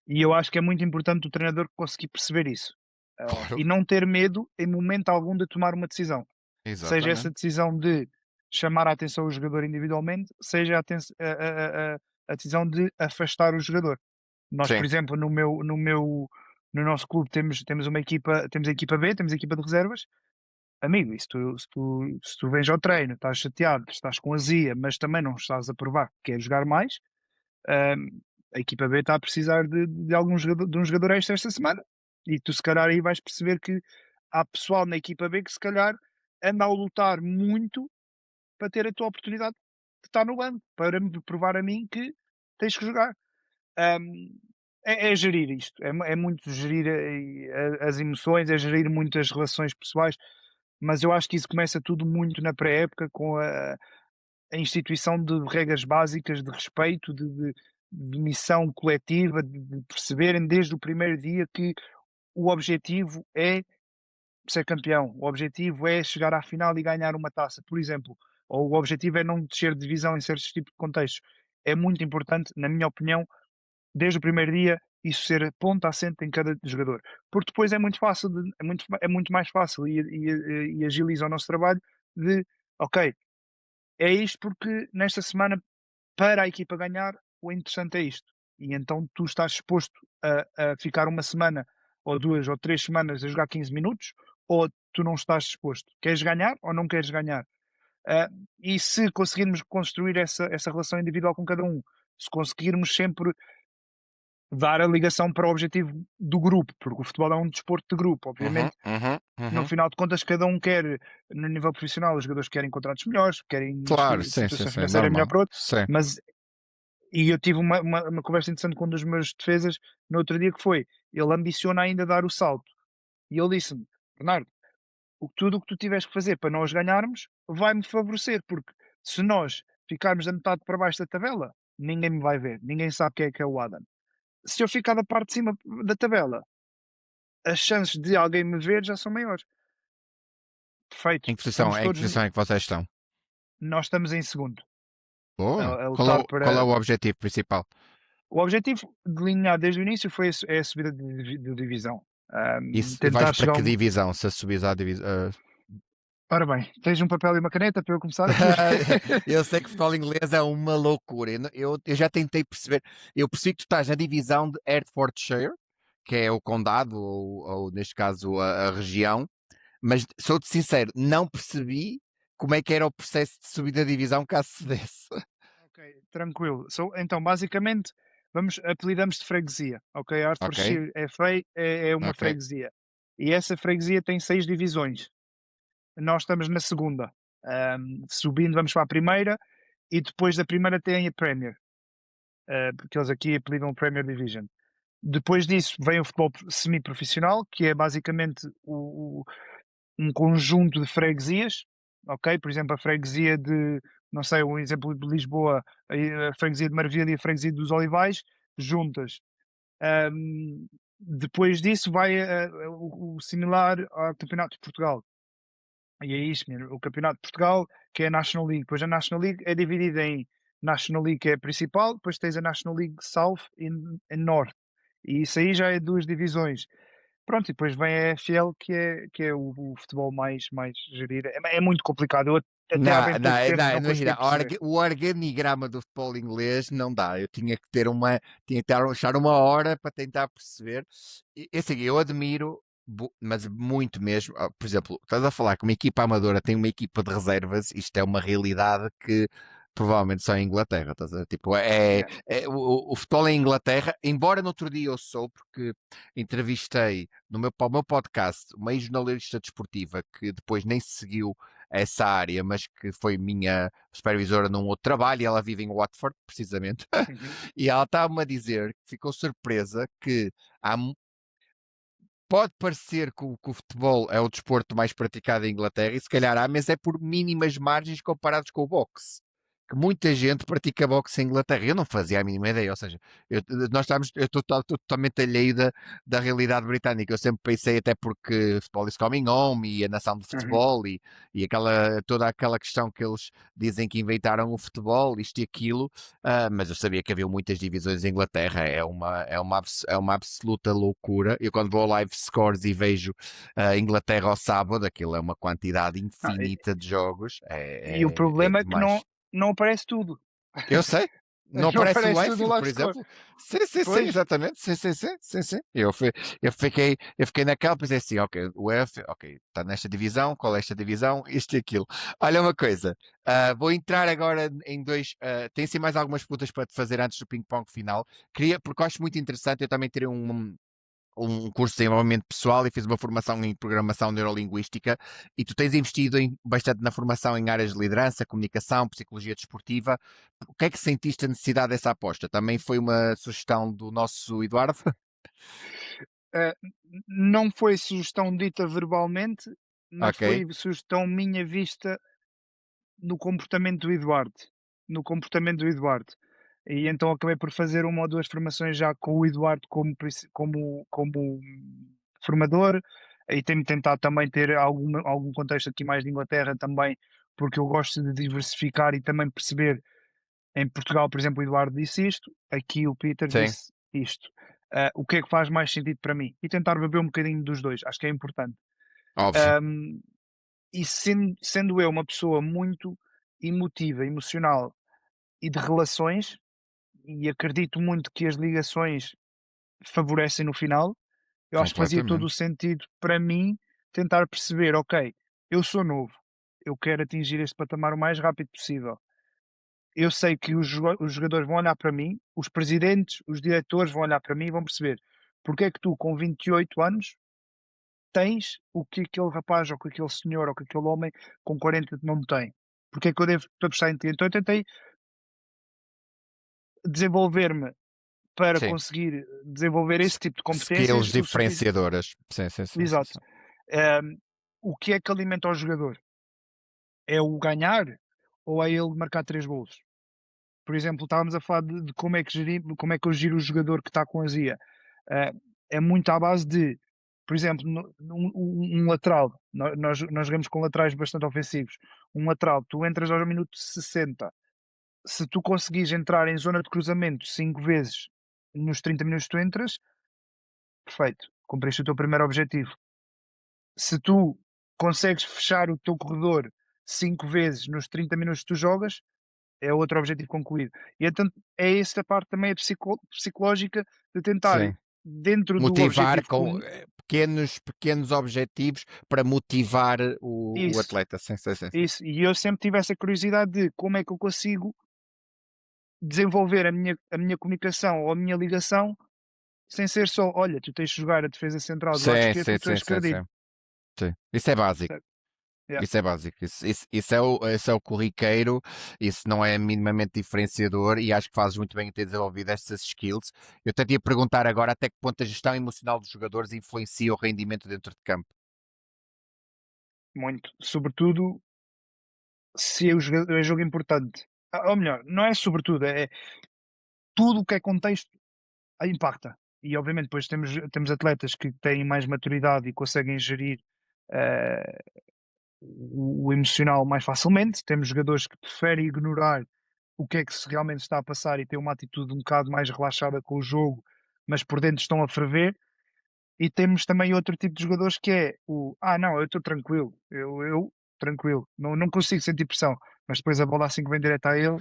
S2: E eu acho que é muito importante o treinador conseguir perceber isso,
S1: Claro,
S2: e não ter medo em momento algum de tomar uma decisão. Seja essa
S1: exatamente.
S2: decisão de chamar a atenção o jogador individualmente, seja a decisão de afastar o jogador. Nós, por
S1: Sim.
S2: exemplo, no nosso clube temos uma equipa, temos a equipa B, temos a equipa de reservas. Amigo, e se tu vens ao treino, estás chateado, estás com azia, mas também não estás a provar que queres jogar mais, hum, a equipa B está a precisar de algum jogador, de um jogador extra esta semana. E tu, se calhar, aí vais perceber que há pessoal na equipa B que, se calhar, anda a lutar muito para ter a tua oportunidade de estar no banco, para me provar a mim que tens que jogar. Hum, é gerir isto, é muito gerir as emoções, é gerir muito as relações pessoais, mas eu acho que isso começa tudo muito na pré-época com a instituição de regras básicas de respeito, de missão coletiva, de perceberem desde o primeiro dia que o objetivo é ser campeão, o objetivo é chegar à final e ganhar uma taça, por exemplo, ou o objetivo é não descer de divisão em certos tipos de contextos. É muito importante, na minha opinião, desde o primeiro dia, isso ser ponto assente em cada jogador. Porque depois é muito fácil, é muito mais fácil e agiliza o nosso trabalho de, ok, é isto porque nesta semana para a equipa ganhar, o interessante é isto. E então tu estás exposto a ficar uma semana, ou 2 ou 3 semanas a jogar 15 minutos, ou tu não estás disposto. Queres ganhar ou não queres ganhar? Ah, e se conseguirmos construir essa relação individual com cada um, se conseguirmos sempre dar a ligação para o objetivo do grupo, porque o futebol é um desporto de grupo,
S1: Uhum,
S2: obviamente,
S1: uhum,
S2: no
S1: uhum.
S2: final de contas, cada um quer, no nível profissional, os jogadores querem contratos melhores, querem
S1: Claro, sim, sim,
S2: situação
S1: sim,
S2: financeira melhor
S1: normal.
S2: para outro,
S1: Sim.
S2: mas e eu tive uma conversa interessante com um dos meus defesas no outro dia que foi, ele ambiciona ainda dar o salto. E ele disse-me: "Bernardo, tudo o que tu tiveres que fazer para nós ganharmos vai-me favorecer, porque se nós ficarmos da metade para baixo da tabela, ninguém me vai ver, ninguém sabe quem é que é o Adam. Se eu ficar da parte de cima da tabela, as chances de alguém me ver já são maiores." Perfeito, estamos
S1: Em que
S2: todos
S1: posição é que vocês estão?
S2: nós estamos em segundo, a
S1: Boa.
S2: a
S1: Qual é
S2: lutar
S1: qual é
S2: para
S1: o objetivo principal?
S2: o objetivo delineado desde o início foi a subida de divisão.
S1: E vais
S2: Tentar
S1: para
S2: chegar
S1: que
S2: um.
S1: divisão? Se subires à divisão.
S2: Ora bem, tens um papel e uma caneta para eu começar aqui?
S1: Eu sei que futebol inglês é uma loucura. Eu já tentei perceber. Eu percebi que tu estás na divisão de Hertfordshire, que é o condado, ou neste caso a região, mas sou-te sincero, não percebi como é que era o processo de subida da divisão caso se desse.
S2: Ok, tranquilo. Então, basicamente, apelidamos de freguesia. Ok,
S1: Ok,
S2: Hertfordshire é uma
S1: ok.
S2: freguesia. E essa freguesia tem 6 divisões. Nós estamos na segunda. Subindo, vamos para a primeira. E depois da primeira tem a Premier. Porque eles aqui apelidam Premier Division. Depois disso vem o futebol semi-profissional, que é basicamente um conjunto de freguesias, ok? Por exemplo, a freguesia de, não sei, um exemplo de Lisboa, a freguesia de Marvila e a freguesia dos Olivais, juntas. Depois disso vai o similar ao Campeonato de Portugal. E é isso mesmo, o Campeonato de Portugal, que é a National League. Depois a National League é dividida em National League, que é a principal, depois tens a National League South e North. E isso aí já é duas divisões. Pronto, e depois vem a EFL que é o futebol mais gerido. É muito complicado, eu até há
S1: Não,
S2: bem pouco
S1: não,
S2: tempo
S1: não,
S2: não
S1: imagina,
S2: conseguia perceber.
S1: o organigrama do futebol inglês não dá. Eu tinha que ter uma, tinha que achar uma hora para tentar perceber. E assim, eu admiro, mas muito mesmo. Por exemplo, estás a falar que uma equipa amadora tem uma equipa de reservas, isto é uma realidade que provavelmente só em Inglaterra. Estás a ver? Tipo,
S2: Yeah.
S1: o futebol em Inglaterra, embora no outro dia eu sou, porque entrevistei para o meu podcast uma ex-jornalista desportiva que depois nem seguiu essa área, mas que foi minha supervisora num outro trabalho e ela vive em Watford, precisamente.
S2: Uhum,
S1: E ela estava-me a dizer que ficou surpresa que há, pode parecer que o futebol é o desporto mais praticado em Inglaterra, e se calhar há, mas é por mínimas margens comparados com o boxe. Que muita gente pratica boxe em Inglaterra. Eu não fazia a mínima ideia, ou seja, eu, nós estamos, eu estou totalmente alheio da realidade britânica. Eu sempre pensei, até porque futebol is coming home e a nação de
S2: uhum.
S1: futebol e toda aquela questão que eles dizem que inventaram o futebol, isto e aquilo, mas eu sabia que havia muitas divisões em Inglaterra, é uma absoluta loucura. Eu quando vou ao live scores e vejo Inglaterra ao sábado, aquilo é uma quantidade
S2: Ah,
S1: infinita de jogos,
S2: e o
S1: é
S2: problema é que
S1: demais.
S2: não aparece tudo.
S1: Eu sei. Não
S2: Não
S1: aparece o
S2: aparece tudo no
S1: Anfield,
S2: live
S1: por
S2: score.
S1: exemplo. Sim, sim, sim,
S2: Pois.
S1: exatamente. Sim, sim, sim, sim, sim. Eu fiquei naquela, pensei assim, ok, o Anfield, ok, está nesta divisão, qual é esta divisão, isto e aquilo. Olha uma coisa, vou entrar agora em dois, tem sim mais algumas perguntas para te fazer antes do ping-pong final. Queria, porque eu acho muito interessante, eu também terei um curso de desenvolvimento pessoal e fiz uma formação em programação neurolinguística e tu tens investido bastante na formação em áreas de liderança, comunicação, psicologia desportiva. O que é que sentiste a necessidade dessa aposta? Também foi uma sugestão do nosso Eduardo?
S2: Não foi sugestão dita verbalmente, mas
S1: Ok,
S2: foi sugestão minha vista no comportamento do Eduardo. No comportamento do Eduardo. E então acabei por fazer uma ou 2 formações já com o Eduardo como formador, e tenho tentado também ter algum contexto aqui mais de Inglaterra também, porque eu gosto de diversificar e também perceber. Em Portugal, por exemplo, o Eduardo disse isto, aqui o Peter
S1: sim,
S2: disse isto. O que é que faz mais sentido para mim? E tentar beber um bocadinho dos 2, acho que é importante.
S1: óbvio.
S2: Hum, e sendo eu uma pessoa muito emotiva, emocional e de relações, e acredito muito que as ligações favorecem no final, eu acho que fazia todo o
S1: Completamente.
S2: sentido para mim tentar perceber: "Ok, eu sou novo, eu quero atingir este patamar o mais rápido possível. Eu sei que os jogadores vão olhar para mim, os presidentes, os diretores vão olhar para mim e vão perceber porque é que tu, com 28 anos, tens o que aquele rapaz, ou que aquele senhor, ou que aquele homem com 40 não tem. Porque é que eu devo apostar em ti? Então eu tentei desenvolver-me para
S1: Sim.
S2: conseguir desenvolver esse tipo de
S1: Skills
S2: competências o sufici
S1: diferenciadoras. Sim, sim, sim, sim,
S2: exato.
S1: sim.
S2: O que é que alimenta o jogador? É o ganhar ou é ele marcar 3 golos? Por exemplo, estávamos a falar de como é que eu giro o jogador que está com azia. Ah, é muito à base de, por exemplo, um lateral, nós jogamos com laterais bastante ofensivos. Um lateral, tu entras ao minuto 60, se tu conseguires entrar em zona de cruzamento 5 vezes nos 30 minutos que tu entras, perfeito, cumpriste o teu primeiro objetivo. Se tu consegues fechar o teu corredor 5 vezes nos 30 minutos que tu jogas, é outro objetivo concluído. E então é essa parte também é psicológica de tentar,
S1: Sim.
S2: dentro do
S1: Motivar
S2: objetivo
S1: com
S2: comum.
S1: pequenos objetivos para motivar o
S2: Isso,
S1: atleta. Sim, sim, sim, sim.
S2: isso. E eu sempre tive essa curiosidade de como é que eu consigo desenvolver a minha comunicação ou a minha ligação sem ser só: "Olha, tu tens de jogar a defesa central do lado
S1: Sim,
S2: esquerdo
S1: sim,
S2: e tu
S1: sim,
S2: és
S1: sim,
S2: cardido".
S1: sim. Sim. Isso é básico.
S2: Percebe? Yeah,
S1: Isso é básico. Isso é o corriqueiro. Isso não é minimamente diferenciador e acho que fazes muito bem em ter desenvolvido estas skills. Eu até te ia perguntar agora até que ponto a gestão emocional dos jogadores influencia o rendimento dentro de campo.
S2: muito. Sobretudo se é jogo importante. Ou melhor, não é sobretudo, é tudo o que é contexto impacta. E obviamente depois temos atletas que têm mais maturidade e conseguem gerir, eh, o emocional mais facilmente, temos jogadores que preferem ignorar o que é que se realmente está a passar e têm uma atitude um bocado mais relaxada com o jogo, mas por dentro estão a ferver. E temos também outro tipo de jogadores que é o: "Ah não, eu estou tranquilo, eu tranquilo, não consigo sentir pressão", mas depois a bola assim que vem direta a ele,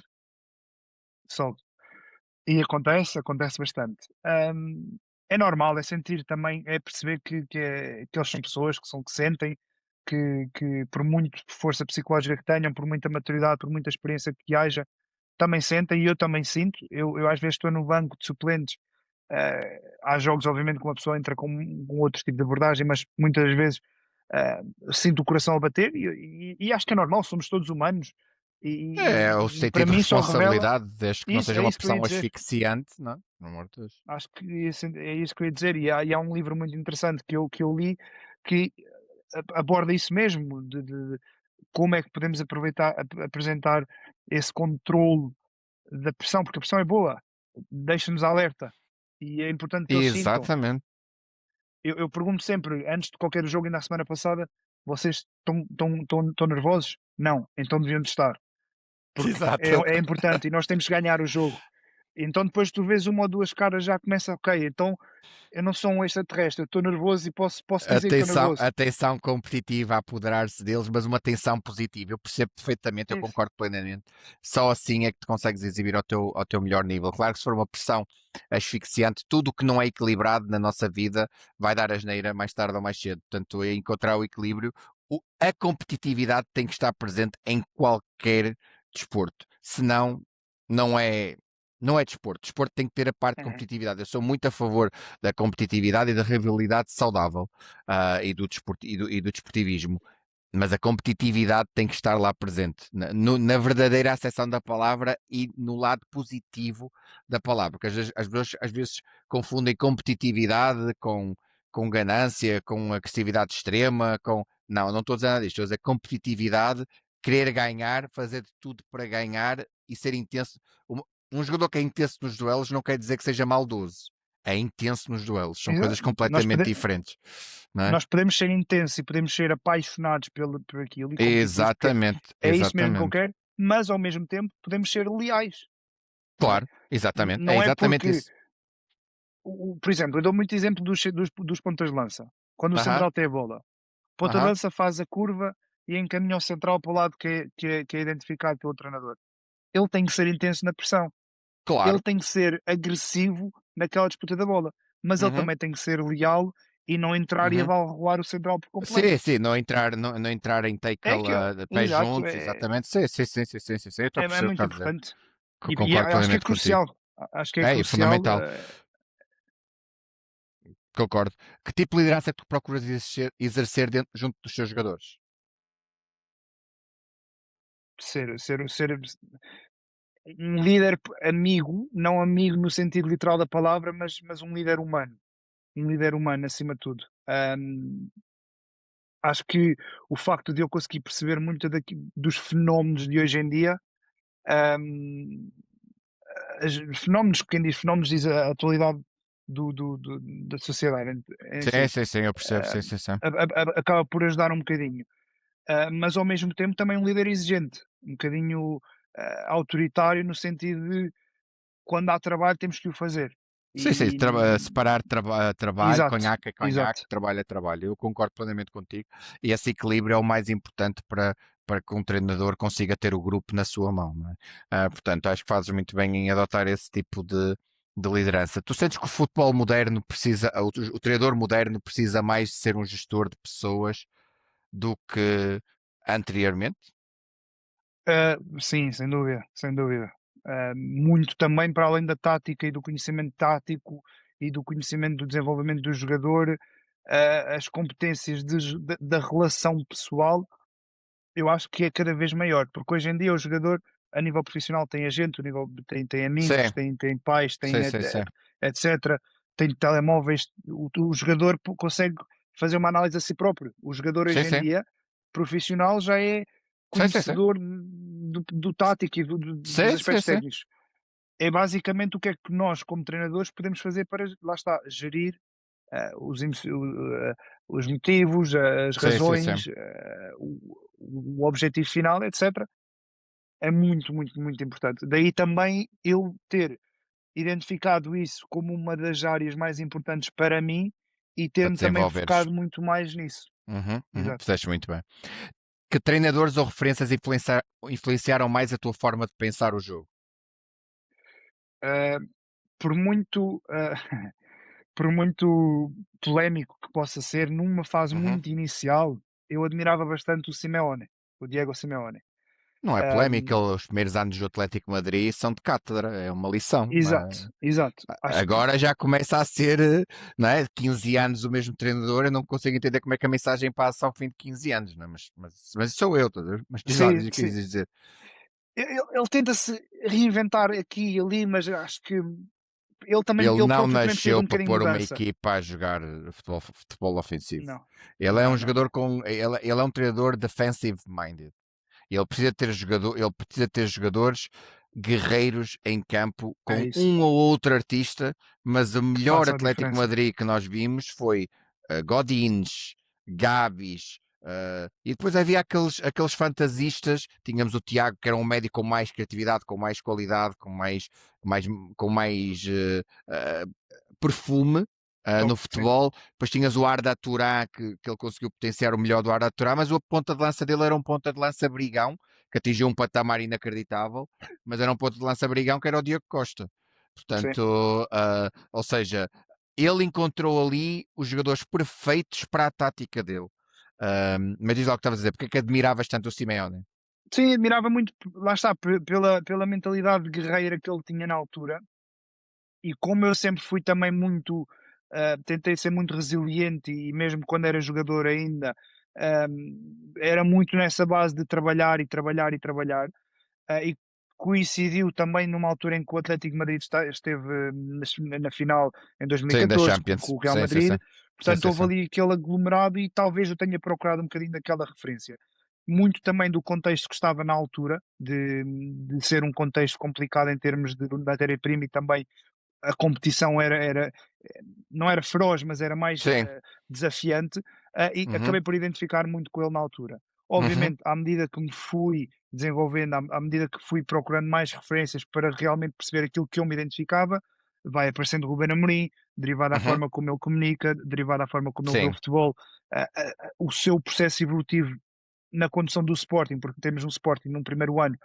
S2: sobe. E acontece bastante. É normal, é sentir também, é perceber que eles são pessoas que sentem, que por muito força psicológica que tenham, por muita maturidade, por muita experiência que haja, também sentem e eu também sinto. Eu às vezes estou no banco de suplentes, há jogos obviamente que uma pessoa entra com outro tipo de abordagem, mas muitas vezes, sinto o coração a bater e acho que é normal, somos todos humanos
S1: É o
S2: e para
S1: sentido de
S2: mim só revela
S1: responsabilidade, desde que não
S2: isso,
S1: seja
S2: é
S1: uma
S2: isso que eu ia
S1: pressão
S2: dizer.
S1: asfixiante, não é? Pelo amor de Deus.
S2: Acho que é isso que eu ia dizer, e há um livro muito interessante que eu li que aborda isso mesmo, de como é que podemos aproveitar apresentar esse controle da pressão, porque a pressão é boa, deixa-nos alerta, e é importante que eles sintam.
S1: Exatamente.
S2: Eu pergunto sempre, antes de qualquer jogo, ainda a semana passada: "Vocês estão nervosos?". "Não", então deviam de estar, porque é
S1: Exato.
S2: é importante e nós temos que ganhar o jogo. Então depois tu vês uma ou 2 caras já começa: "Ok, então eu não sou um extraterrestre, eu estou nervoso e posso dizer que estou nervoso".
S1: A tensão competitiva a apoderar-se deles, mas uma tensão positiva. Eu percebo perfeitamente, eu
S2: Isso.
S1: concordo plenamente. Só assim é que tu consegues exibir ao teu melhor nível. Claro que se for uma pressão asfixiante, tudo o que não é equilibrado na nossa vida vai dar asneira mais tarde ou mais cedo. Portanto, é encontrar o equilíbrio. A competitividade tem que estar presente em qualquer desporto. Senão, não é, não é desporto. Desporto tem que ter a parte de
S2: Uhum.
S1: competitividade. Eu sou muito a favor da competitividade e da rivalidade saudável, e do desportivismo. Mas a competitividade tem que estar lá presente, na verdadeira acessão da palavra e no lado positivo da palavra, porque às vezes confundem competitividade com ganância, com agressividade extrema, com. Não, não estou a dizer nada disto, estou a dizer competitividade, querer ganhar, fazer de tudo para ganhar e ser intenso. Um jogador que é intenso nos duelos não quer dizer que seja maldoso. É intenso nos duelos, são
S2: Exa
S1: coisas
S2: nós
S1: completamente
S2: pode
S1: diferentes, não é?
S2: nós podemos ser intensos e podemos ser apaixonados por aquilo e competitivos, porque
S1: Exatamente,
S2: é isso mesmo que eu
S1: exatamente.
S2: quero, mas ao mesmo tempo podemos ser leais, não é?
S1: Claro, exatamente, é
S2: Não é
S1: exatamente
S2: porque
S1: isso.
S2: por exemplo, eu dou muito exemplo dos pontas de lança. Quando o
S1: Aham,
S2: central tem a bola, ponta de
S1: aham,
S2: lança faz a curva e encaminha o central para o lado que é identificado pelo treinador. Ele tem que ser intenso na pressão, ele
S1: claro.
S2: tem que ser agressivo naquela disputa da bola, mas ele
S1: Uhum,
S2: também tem que ser leal e não entrar e
S1: uhum.
S2: avalroar o central por
S1: Sim,
S2: completo.
S1: sim, não entrar em
S2: É
S1: tackle
S2: que eu
S1: de pés
S2: exato,
S1: juntos, exatamente. Sim, sim, sim, sim, sim, sim, sim, eu estou a
S2: é
S1: perceber o que
S2: muito
S1: estás a dizer.
S2: importante e
S1: Concordo
S2: acho que é
S1: plenamente contigo.
S2: crucial, acho que é
S1: É, e
S2: crucial,
S1: fundamental, concordo. Que tipo de liderança é que tu procuras exercer junto dos teus jogadores?
S2: ser um líder amigo, não amigo no sentido literal da palavra, mas um líder humano acima de tudo. Acho que o facto de eu conseguir perceber muito dos fenómenos de hoje em dia, hum, fenómenos, quem diz fenómenos diz a atualidade da sociedade em
S1: Sim,
S2: si,
S1: sim, sim, eu percebo,
S2: ah,
S1: sim, sim, sim.
S2: acaba por ajudar um bocadinho. Mas ao mesmo tempo também um líder exigente, um bocadinho autoritário no sentido de quando há trabalho temos que o fazer.
S1: Sim, sim,
S2: E
S1: separar trabalho,
S2: exato,
S1: conhaque é conhaque,
S2: exato.
S1: trabalho é trabalho. Eu concordo plenamente contigo. E esse equilíbrio é o mais importante para que um treinador consiga ter o grupo na sua mão, não é? Portanto, acho que fazes muito bem em adotar esse tipo de liderança. Tu sentes que o futebol moderno precisa, o treinador moderno precisa mais de ser um gestor de pessoas do que anteriormente?
S2: Sim, sem dúvida, sem dúvida. Muito também para além da tática e do conhecimento tático e do conhecimento do desenvolvimento do jogador, as competências da relação pessoal, eu acho que é cada vez maior, porque hoje em dia o jogador, a nível profissional, tem agente, a nível, tem amigos,
S1: Sim,
S2: tem pais,
S1: sim, sim, sim.
S2: etc. Tem telemóveis. O jogador consegue fazer uma análise a si próprio. O jogador
S1: Sim,
S2: hoje em
S1: sim.
S2: dia, profissional, já é
S1: Sim, sim, sim.
S2: conhecedor do tático e dos
S1: Sim, sim,
S2: aspectos
S1: sim.
S2: técnicos. É basicamente o que é que nós, como treinadores, podemos fazer para, lá está, gerir os motivos, as
S1: Sim, sim, sim.
S2: razões, o objetivo final, etc. É muito, muito, muito importante. Daí também eu ter identificado isso como uma das áreas mais importantes para mim e
S1: para
S2: ter-me também
S1: desenvolveres.
S2: focado muito mais nisso. Exato.
S1: Fizeste muito bem. Que treinadores ou referências influenciaram mais a tua forma de pensar o jogo?
S2: Ah, por muito, por muito polémico que possa ser, numa fase
S1: Uhum.
S2: muito inicial, eu admirava bastante o Simeone, o Diego Simeone.
S1: Não é polémica,
S2: Ahm,
S1: os primeiros anos do Atlético de Madrid são de cátedra, é uma lição.
S2: exato, exato. Acho que
S1: Agora já começa a ser, não é? 15 anos o mesmo treinador, eu não consigo entender como é que a mensagem passa ao fim de 15 anos, não é? Mas sou eu, tá a ver? Mas diz lá,
S2: sim,
S1: diz o que
S2: sim.
S1: quis dizer.
S2: Ele tenta-se reinventar aqui e ali, mas acho que
S1: Ele
S2: ele
S1: não
S2: próprio também precisa de
S1: nasceu
S2: um
S1: para
S2: bocadinho de
S1: pôr uma
S2: mudança.
S1: equipa a jogar futebol ofensivo.
S2: Não,
S1: Ele é
S2: não,
S1: um
S2: não, não.
S1: jogador com. Ele é um treinador defensive minded. Ele precisa ter jogadores guerreiros em campo
S2: É
S1: com
S2: isso,
S1: um ou outro artista, mas o
S2: que
S1: melhor
S2: faça a
S1: Atlético de
S2: diferença.
S1: Madrid que nós vimos foi Godins, Gabis, e depois havia aqueles fantasistas. Tínhamos o Tiago, que era um médico com mais criatividade, com mais qualidade, mais, com mais perfume no
S2: Sim,
S1: futebol. Depois tinhas o Arda Turá, que ele conseguiu potenciar o melhor do Arda Turá, mas a ponta de lança dele era um ponta de lança brigão, que atingiu um patamar inacreditável, mas era um ponta de lança brigão que era o Diego Costa.
S2: sim.
S1: Portanto, ou seja, ele encontrou ali os jogadores perfeitos para a tática dele. Mas diz lá o que estavas a dizer, porque é que admiravas tanto o Simeone?
S2: Sim, admirava muito, lá está, pela mentalidade guerreira que ele tinha na altura. E como eu sempre fui também muito, tentei ser muito resiliente e mesmo quando era jogador ainda, era muito nessa base de trabalhar e trabalhar e trabalhar. E coincidiu também numa altura em que o Atlético de Madrid esteve na final em
S1: Sim, da
S2: 2014 com
S1: Champions.
S2: o Real
S1: Sim, sim, sim.
S2: Madrid,
S1: Sim,
S2: portanto
S1: sim,
S2: houve
S1: sim.
S2: ali aquele aglomerado e talvez eu tenha procurado um bocadinho daquela referência. Muito também do contexto que estava na altura, de ser um contexto complicado em termos de matéria-prima e também a competição não era feroz, mas era mais
S1: Sim.
S2: desafiante, e
S1: Uhum,
S2: acabei por identificar muito com ele na altura.
S1: uhum,
S2: Obviamente, à medida que me fui desenvolvendo, à medida que fui procurando mais referências para realmente perceber aquilo que eu me identificava, vai aparecendo o Ruben Amorim, derivado da
S1: uhum.
S2: forma como ele comunica, derivado da forma como ele vê o
S1: Sim.
S2: futebol, o seu processo evolutivo na condução do Sporting, porque temos um Sporting num primeiro ano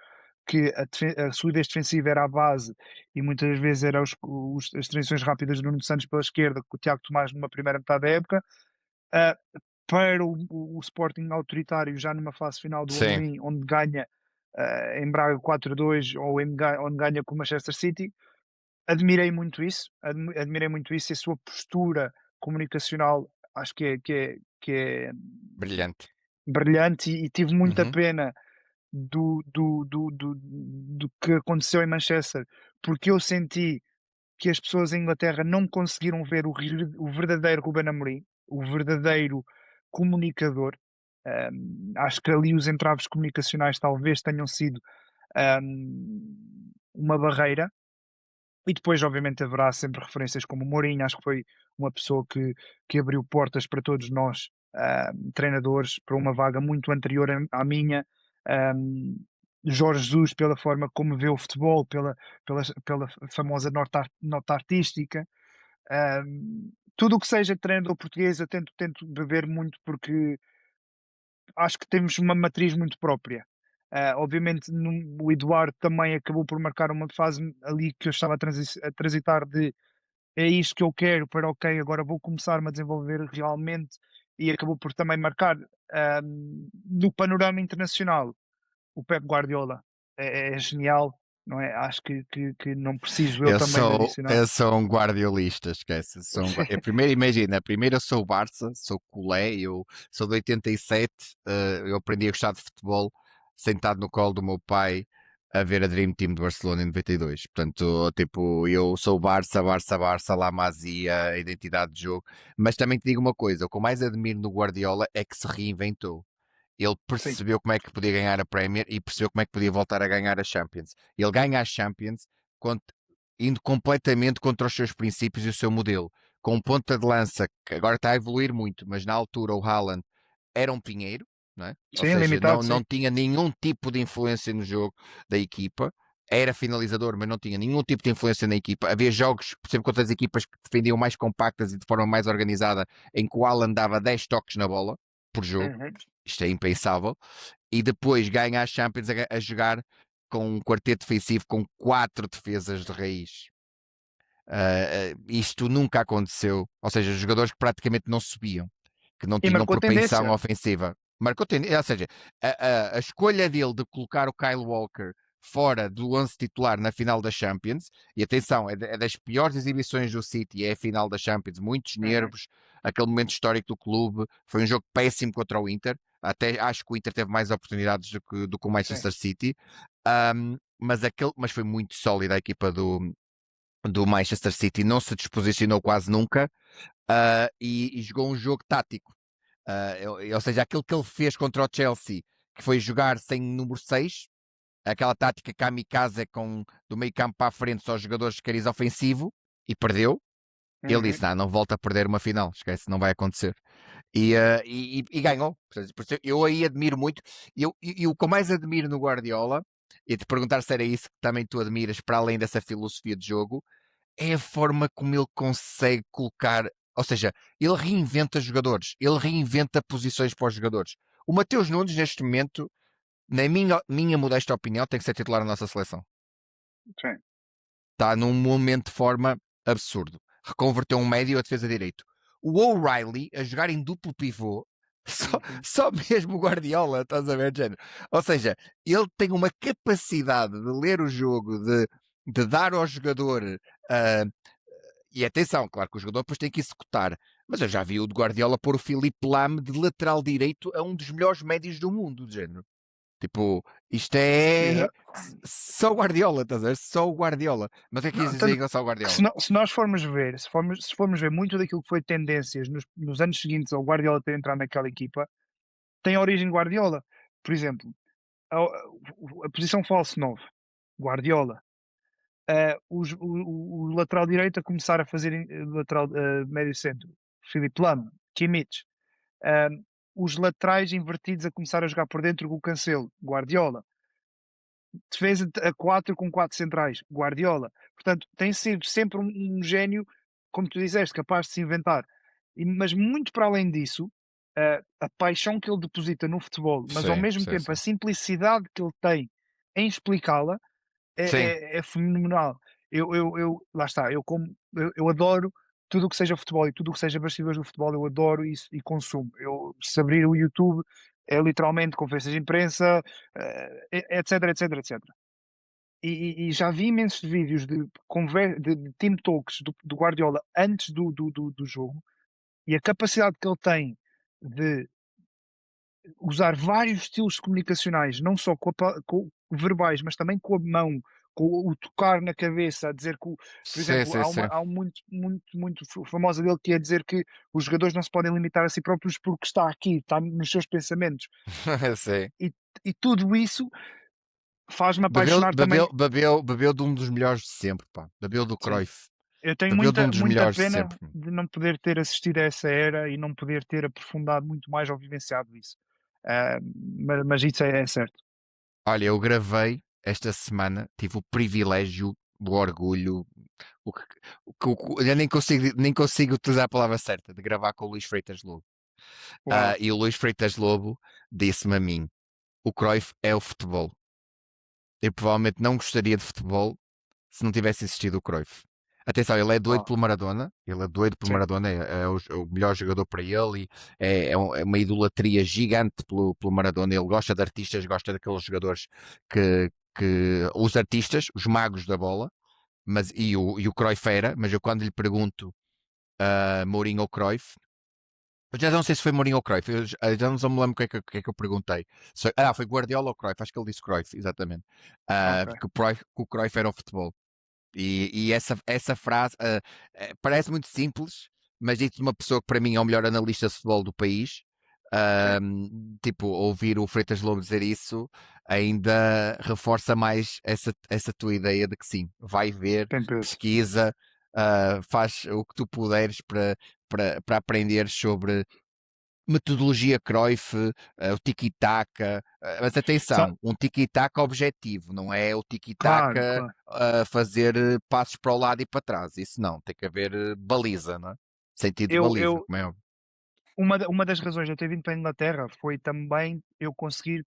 S2: que a solidez defensiva era a base e muitas vezes era as transições rápidas do Nuno Santos pela esquerda, com o Tiago Tomás numa primeira metade da época, ah, para o Sporting autoritário já numa fase final do
S1: Sim.
S2: Amorim, onde ganha em Braga 4-2 ou onde ganha com o Manchester City, admirei muito isso e a sua postura comunicacional acho que é
S1: Brilhante.
S2: brilhante e tive muita
S1: Uhum.
S2: pena do que aconteceu em Manchester, porque eu senti que as pessoas em Inglaterra não conseguiram ver o verdadeiro Ruben Amorim, o verdadeiro comunicador. Acho que ali os entraves comunicacionais talvez tenham sido, uma barreira. E depois, obviamente, haverá sempre referências como o Mourinho, acho que foi uma pessoa que abriu portas para todos nós, treinadores, para uma vaga muito anterior à minha. Ahm, Jorge Jesus, pela forma como vê o futebol, pela famosa nota artística. Tudo o que seja treinador português, eu tento beber muito porque acho que temos uma matriz muito própria. Obviamente, o Eduardo também acabou por marcar uma fase ali que eu estava a transitar de é isto que eu quero para ok, agora vou começar-me a desenvolver realmente e acabou por também marcar no panorama internacional. O Pep Guardiola é genial, não é? Acho que não preciso eu também de adicionar.
S1: Eu sou um guardiolista, esquece. Primeiro, imagina, primeiro eu sou o Barça, sou culé, eu sou de 87, eu aprendi a gostar de futebol sentado no colo do meu pai a ver a Dream Team de Barcelona em 92. Portanto, tipo, eu sou Barça, Barça, Barça, La Masia, a identidade de jogo. Mas também te digo uma coisa, o que eu mais admiro no Guardiola é que se reinventou. Ele
S2: Sim,
S1: percebeu como é que podia ganhar a Premier e percebeu como é que podia voltar a ganhar a Champions. Ele ganha a Champions indo completamente contra os seus princípios e o seu modelo. Com um ponta de lança que agora está a evoluir muito, mas na altura o Haaland era um pinheiro, não é? Ou
S2: sim,
S1: seja,
S2: limitado,
S1: não
S2: sim.
S1: tinha nenhum tipo de influência no jogo da equipa. era finalizador, mas não tinha nenhum tipo de influência na equipa. Havia jogos, por exemplo, contra as equipas que defendiam mais compactas e de forma mais organizada, em que o Alan dava 10 toques na bola por jogo.
S2: Uhum.
S1: Isto é impensável. E depois ganha as Champions a jogar com um quarteto defensivo com 4 defesas de raiz. Isto nunca aconteceu. Ou seja, jogadores que praticamente não subiam, que não
S2: E
S1: tinham
S2: marcou
S1: propensão
S2: tendência.
S1: ofensiva. Marcou tendência, ou seja, a escolha dele de colocar o Kyle Walker fora do 11 titular na final da Champions, e atenção, é das piores exibições do City, é a final da Champions, muitos
S2: Uhum.
S1: nervos, aquele momento histórico do clube, foi um jogo péssimo contra o Inter, até acho que o Inter teve mais oportunidades do que o
S2: Sim.
S1: Manchester City, mas foi muito sólida a equipa do Manchester City, não se disposicionou quase nunca, e jogou um jogo tático. Ou seja, aquilo que ele fez contra o Chelsea, que foi jogar sem número 6, aquela tática kamikaze do meio campo para a frente só os jogadores de cariz ofensivo, e perdeu. Ele
S2: Uhum.
S1: disse: não volta a perder uma final, esquece, não vai acontecer. E ganhou. Por isso eu aí admiro muito. E o que eu mais admiro no Guardiola, e te perguntar se era isso que também tu admiras, para além dessa filosofia de jogo, é a forma como ele consegue colocar. Ou seja, ele reinventa jogadores, ele reinventa posições para os jogadores. O Mateus Nunes, neste momento, na minha modesta opinião, tem que ser titular na nossa seleção.
S2: Sim.
S1: Está num momento de forma absurdo. Reconverteu um médio a defesa direito. O O'Reilly a jogar em duplo pivô, só,
S2: Uhum.
S1: só mesmo o Guardiola, estás a ver, género? Ou seja, ele tem uma capacidade de ler o jogo, de dar ao jogador. Uh, e atenção, claro que o jogador depois tem que executar. Mas eu já vi o de Guardiola pôr o Filipe Lam de lateral direito a um dos melhores médios do mundo, de género. Tipo, isto é
S2: Exato.
S1: só o Guardiola, estás a ver? Só o Guardiola. Mas o que é que quis
S2: Não,
S1: dizer em
S2: tanto
S1: relação ao
S2: que
S1: Guardiola?
S2: se nós formos ver, se formos ver muito daquilo que foi tendências nos anos seguintes ao Guardiola ter entrado naquela equipa, tem origem Guardiola. Por exemplo, a posição falso 9, Guardiola. O lateral direito a começar a fazer lateral médio centro, Filipe Lam, Kimmich. Ah, os laterais invertidos a começar a jogar por dentro com o Cancelo, Guardiola. Defesa a 4 com 4 centrais, Guardiola. Portanto, tem sido sempre um gênio, como tu disseste, capaz de se inventar. Mas muito para além disso, a paixão que ele deposita no futebol, mas ao
S1: Sim,
S2: mesmo
S1: sim,
S2: tempo a
S1: sim.
S2: simplicidade que ele tem em explicá-la,
S1: Sim,
S2: é fenomenal. Lá está, eu adoro tudo o que seja futebol e tudo o que seja bastidores do futebol, eu adoro isso e consumo. Se abrir o YouTube, é literalmente conferências de imprensa, etc, etc, etc. E já vi imensos vídeos de team talks do Guardiola antes do jogo, e a capacidade que ele tem de usar vários estilos comunicacionais, não só com verbais, mas também com a mão, com o tocar na cabeça, a dizer que, por
S1: sim,
S2: exemplo,
S1: sim, sim.
S2: há um muito famosa dele que é dizer que os jogadores não se podem limitar a si próprios porque está aqui, está nos seus pensamentos.
S1: Sim.
S2: E, e tudo isso faz-me
S1: Bebeu,
S2: apaixonar também.
S1: bebeu, bebeu, bebeu de um dos melhores de sempre, pá. Bebeu do
S2: Sim.
S1: Cruyff.
S2: Eu tenho
S1: Bebeu de um
S2: muita,
S1: dos
S2: muita
S1: melhores de
S2: pena
S1: sempre.
S2: de não poder ter assistido a essa era e não poder ter aprofundado muito mais ou vivenciado isso. Mas isso é certo.
S1: Olha, eu gravei esta semana, tive o privilégio, o orgulho, o que, eu nem consigo utilizar a palavra certa, de gravar com o Luís Freitas Lobo.
S2: Uau.
S1: E o Luís Freitas Lobo disse-me a mim: o Cruyff é o futebol. Eu provavelmente não gostaria de futebol se não tivesse existido o Cruyff. Atenção, ele é doido
S2: Uau.
S1: pelo Maradona, ele é doido por
S2: Sim.
S1: Maradona, é o melhor jogador para ele e é uma idolatria gigante pelo Maradona. Ele gosta de artistas, gosta daqueles jogadores que os artistas, os magos da bola, e o Cruyff era, mas eu quando lhe pergunto Mourinho ou Cruyff, eu já não sei se foi Mourinho ou Cruyff, eu já não me lembro o que é que eu perguntei. Foi Guardiola ou Cruyff, acho que ele disse Cruyff, exatamente.
S2: Ok.
S1: Que o Cruyff era o futebol. E essa frase parece muito simples, mas dito de uma pessoa que para mim é o melhor analista de futebol do país.
S2: Sim.
S1: Tipo, ouvir o Freitas Lobo dizer isso ainda reforça mais essa tua ideia de que sim, vai ver,
S2: Tem peso.
S1: pesquisa, faz o que tu puderes para aprender metodologia Cruyff, o tiki-taka, mas
S2: Sa-
S1: atenção, um tiki-taka objetivo, não é o
S2: Claro,
S1: tiki-taka
S2: claro.
S1: a fazer passos para o lado e para trás. Isso não, tem que haver baliza, não é? Sentido de
S2: Eu,
S1: baliza,
S2: eu,
S1: como é óbvio.
S2: uma das razões de eu ter vindo para a Inglaterra foi também eu conseguir.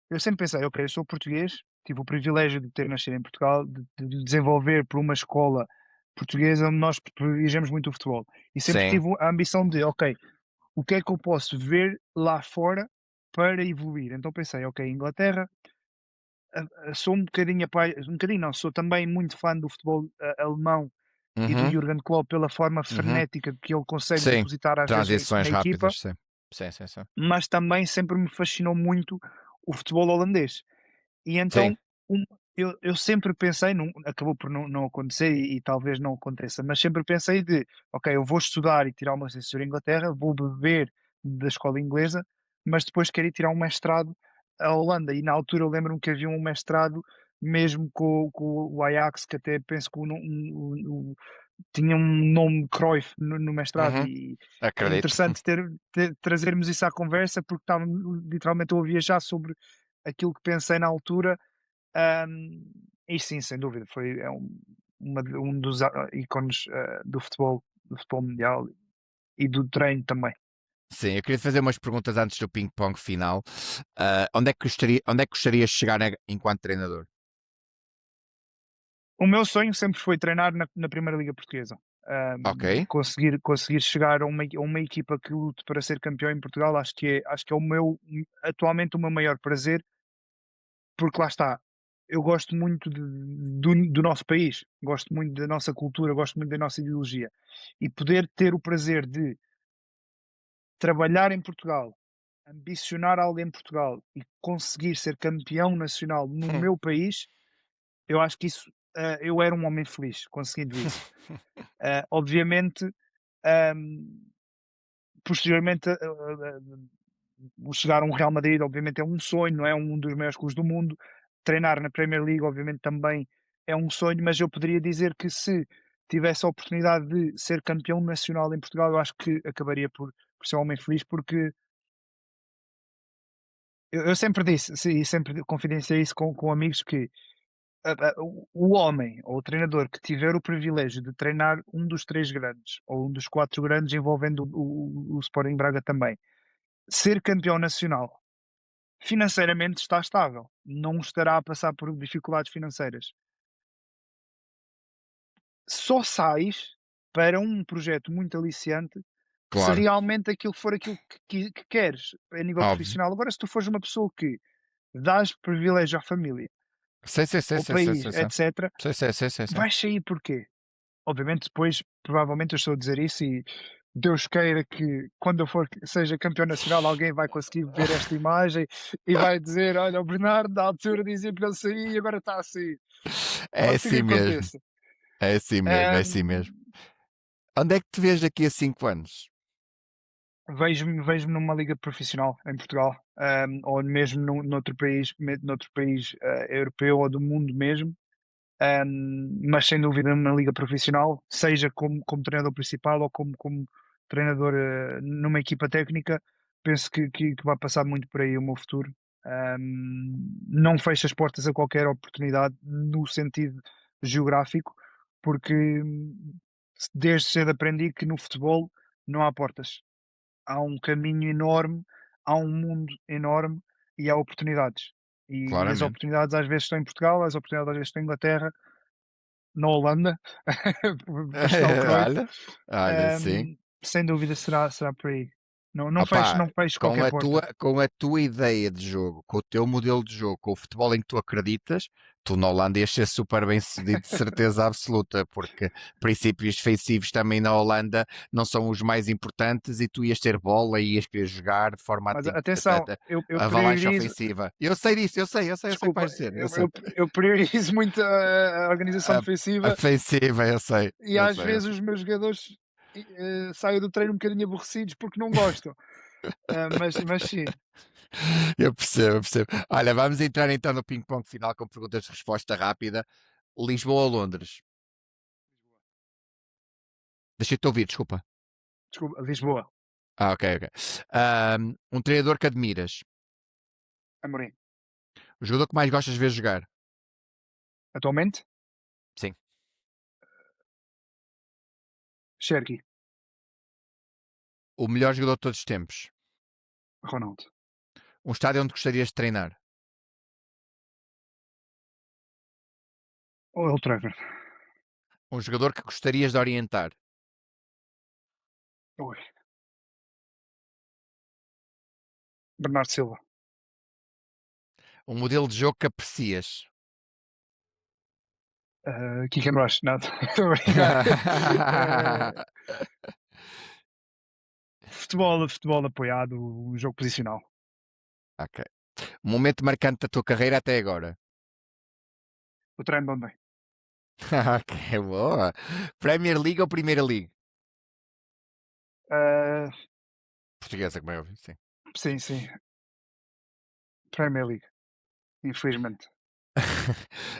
S2: Eu sempre pensei, ok, eu sou português, tive o privilégio de ter nascido em Portugal, de desenvolver por uma escola portuguesa onde nós privilegiamos muito o futebol. E sempre
S1: Sim.
S2: tive a ambição de, ok, o que é que eu posso ver lá fora para evoluir? Então pensei, ok, Inglaterra, sou um bocadinho, um bocadinho não, sou também muito fã do futebol alemão e do
S1: Uhum,
S2: Jurgen Klopp pela forma
S1: uhum.
S2: frenética que ele consegue
S1: Sim.
S2: depositar às vezes
S1: Transições
S2: na equipa,
S1: rápidas, sim. Sim, sim, sim.
S2: mas também sempre me fascinou muito o futebol holandês. E
S1: Sim.
S2: então, um eu sempre pensei acabou por não acontecer e talvez não aconteça, mas sempre pensei de: "Ok, eu vou estudar e tirar uma licenciatura em Inglaterra, vou beber da escola inglesa, mas depois quero ir tirar um mestrado à Holanda", e na altura eu lembro-me que havia um mestrado mesmo com o Ajax, que até penso que tinha um nome Cruyff no mestrado,
S1: Uhum.
S2: e é
S1: Acredito.
S2: interessante trazermos isso à conversa, porque estava literalmente eu a viajar sobre aquilo que pensei na altura. E sim, sem dúvida, um dos ícones do futebol mundial e do treino também.
S1: Sim, eu queria fazer umas perguntas antes do ping-pong final. Onde é que gostarias de chegar enquanto treinador?
S2: O meu sonho sempre foi treinar na Primeira Liga Portuguesa.
S1: Ok.
S2: Conseguir chegar a uma equipa que lute para ser campeão em Portugal, acho que é atualmente o meu maior prazer, porque lá está, eu gosto muito do nosso país, gosto muito da nossa cultura, gosto muito da nossa ideologia. E poder ter o prazer de trabalhar em Portugal, ambicionar algo em Portugal e conseguir ser campeão nacional no meu país, eu acho que isso, eu era um homem feliz conseguindo isso. Obviamente, hum, posteriormente, o chegar a um Real Madrid, obviamente, é um sonho, não é? Um dos maiores clubes do mundo. Treinar na Premier League, obviamente, também é um sonho, mas eu poderia dizer que se tivesse a oportunidade de ser campeão nacional em Portugal, eu acho que acabaria por ser um homem feliz, porque eu sempre disse, sim, e sempre confidenciei isso com amigos, que o homem ou o treinador que tiver o privilégio de treinar um dos 3 grandes, ou um dos 4 grandes, envolvendo o Sporting Braga também, ser campeão nacional, financeiramente está estável, não estará a passar por dificuldades financeiras. Só sais para um projeto muito aliciante se
S1: Claro.
S2: realmente aquilo for aquilo que queres a nível
S1: Óbvio.
S2: profissional. Agora, se tu fores uma pessoa que dás privilégio à família,
S1: Sim, sim, sim,
S2: ao
S1: sim, sim,
S2: país,
S1: sim, sim.
S2: etc.,
S1: Sim, sim, sim, sim, sim.
S2: vais sair porquê? Obviamente, depois, provavelmente, eu estou a dizer isso e Deus queira que, quando eu for, seja campeão nacional, alguém vai conseguir ver esta imagem e vai dizer: Olha, o Bernardo, da altura dizia para ele sair e agora está a sair.
S1: É
S2: Pode ser que
S1: assim mesmo.
S2: aconteça.
S1: É assim mesmo, é assim mesmo.
S2: Ahm,
S1: Onde é que te vês daqui a 5 anos?
S2: vejo-me numa liga profissional em Portugal, ou mesmo noutro país europeu ou do mundo mesmo. Mas sem dúvida na liga profissional, seja como treinador principal ou como treinador numa equipa técnica, penso que vai passar muito por aí o meu futuro. Não fecho as portas a qualquer oportunidade no sentido geográfico, porque desde cedo aprendi que no futebol não há portas, há um caminho enorme, há um mundo enorme e há oportunidades. E as
S1: Claramente.
S2: oportunidades às vezes estão em Portugal, as oportunidades às vezes estão em Inglaterra, na Holanda, para estudar o Cruyff.
S1: Olha, olha, sim.
S2: Sem dúvida será por aí.
S1: Opá,
S2: Não fecho
S1: com
S2: qualquer
S1: a
S2: porta.
S1: tua, com a tua ideia de jogo, com o teu modelo de jogo, com o futebol em que tu acreditas, tu na Holanda ias ser super bem sucedido, de certeza absoluta, porque princípios defensivos também na Holanda não são os mais importantes e tu ias ter bola e ias querer jogar de forma
S2: Mas atenção, eu
S1: avalanche
S2: priorizo,
S1: ofensiva. Eu sei disso, eu sei o que
S2: desculpa,
S1: vais dizer, eu sei.
S2: eu priorizo muito a organização
S1: A,
S2: defensiva
S1: ofensiva,
S2: e
S1: eu
S2: às
S1: sei, eu
S2: vezes
S1: sei.
S2: os meus jogadores saem do treino um bocadinho aborrecidos porque não gostam. Mas sim,
S1: Eu percebo, eu percebo. Olha, vamos entrar então no ping-pong final com perguntas de resposta rápida. Lisboa ou Londres? Deixa-te ouvir, desculpa.
S2: desculpa, Lisboa.
S1: Ah, ok, ok. Um treinador que admiras.
S2: Amorim.
S1: O jogador que mais gostas de ver jogar.
S2: Atualmente,
S1: Sim.
S2: Cherki,
S1: O melhor jogador de todos os tempos.
S2: Ronaldo.
S1: Um estádio onde gostarias de treinar.
S2: Old Trafford.
S1: Um jogador que gostarias de orientar.
S2: Ui. Bernardo Silva.
S1: Um modelo de jogo que aprecias.
S2: Kick and Rush. Nada. Estou a brincar. Futebol apoiado, um jogo posicional.
S1: Ok. Um momento marcante da tua carreira até agora.
S2: O treino onde bem.
S1: Ok, boa. Premier League ou Primeira League?
S2: Uh,
S1: Portuguesa, como é óbvio, sim.
S2: sim, sim. Premier League. Infelizmente.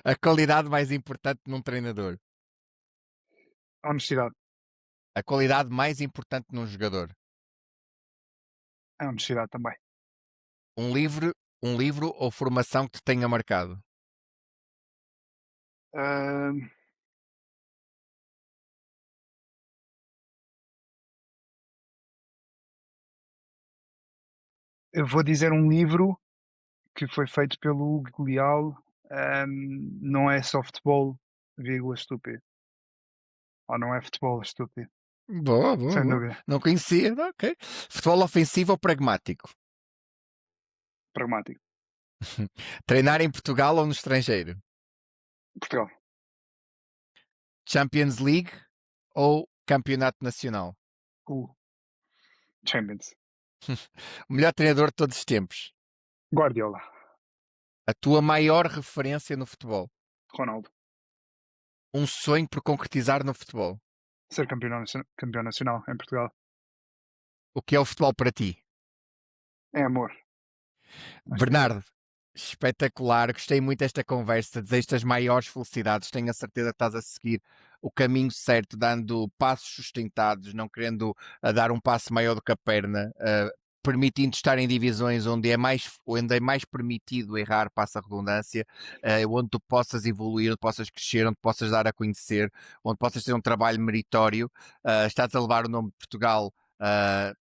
S1: A qualidade mais importante num treinador.
S2: A honestidade.
S1: A qualidade mais importante num jogador.
S2: A honestidade também.
S1: Um livro ou formação que te tenha marcado.
S2: Uh, eu vou dizer um livro que foi feito pelo Hugo Leal. Não é só futebol, vírgula, estúpido. Ou não é futebol, estúpido.
S1: Boa, boa,
S2: Sem
S1: boa.
S2: dúvida.
S1: Não conhecia, ok. Futebol ofensivo ou pragmático?
S2: Pragmático.
S1: Treinar em Portugal ou no estrangeiro?
S2: Portugal.
S1: Champions League ou Campeonato Nacional?
S2: Champions.
S1: O melhor treinador de todos os tempos.
S2: Guardiola.
S1: A tua maior referência no futebol.
S2: Ronaldo.
S1: Um sonho por concretizar no futebol.
S2: Ser campeão nacional em Portugal.
S1: O que é o futebol para ti?
S2: É amor. Acho que é.
S1: Bernardo, espetacular. Gostei muito desta conversa. Desejo-te as maiores felicidades. Tenho a certeza que estás a seguir o caminho certo, dando passos sustentados, não querendo dar um passo maior do que a perna, permitindo estar em divisões onde é mais permitido errar, passa a redundância, onde tu possas evoluir, onde possas crescer, onde possas dar a conhecer, onde possas ter um trabalho meritório. Estás a levar o nome de Portugal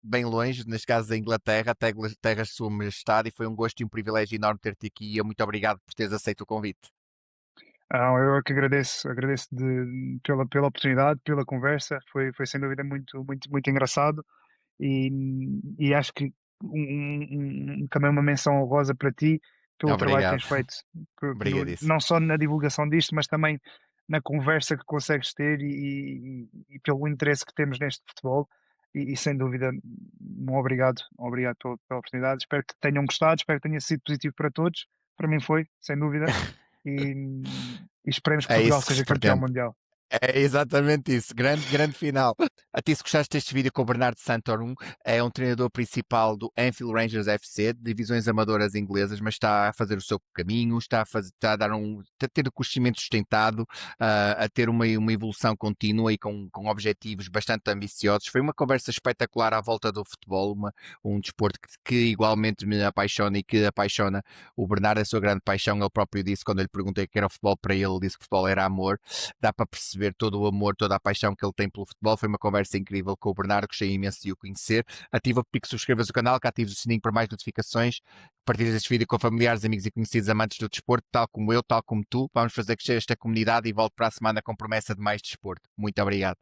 S1: bem longe, neste caso da Inglaterra, até a Inglaterra, Sua Majestade, e foi um gosto e um privilégio enorme ter-te aqui. E muito obrigado por teres aceito o convite.
S2: Eu é que agradeço pela oportunidade, pela conversa. Foi sem dúvida muito engraçado. E acho que também uma menção honrosa para ti pelo trabalho que
S1: Obrigado,
S2: tens feito,
S1: obrigadíssimo.
S2: não só na divulgação disto, mas também na conversa que consegues ter e pelo interesse que temos neste futebol. E sem dúvida, obrigado pela oportunidade. Espero que tenham gostado, espero que tenha sido positivo para todos. Para mim foi, sem dúvida. E, e esperemos que
S1: É
S2: Portugal
S1: isso que
S2: seja
S1: se
S2: campeão
S1: pretende.
S2: mundial.
S1: É exatamente isso. Grande, grande final. A ti, se gostaste deste vídeo com o Bernardo Santorum, é um treinador principal do Anfield Rangers FC, de divisões amadoras inglesas, mas está a fazer o seu caminho, está a dar a ter o crescimento sustentado, a ter uma evolução contínua e com objetivos bastante ambiciosos. Foi uma conversa espetacular à volta do futebol, um desporto que igualmente me apaixona e que apaixona o Bernardo, a sua grande paixão. Ele próprio disse, quando eu lhe perguntei o que era o futebol para ele, ele disse que o futebol era amor. Dá para perceber todo o amor, toda a paixão que ele tem pelo futebol. Foi uma conversa incrível com o Bernardo, gostei imenso de o conhecer. Ativa o pico, subscrevas o canal, que atives o sininho para mais notificações. Partilhas este vídeo com familiares, amigos e conhecidos amantes do desporto, tal como eu, tal como tu. Vamos fazer crescer esta comunidade e volto para a semana com promessa de mais desporto. Muito obrigado.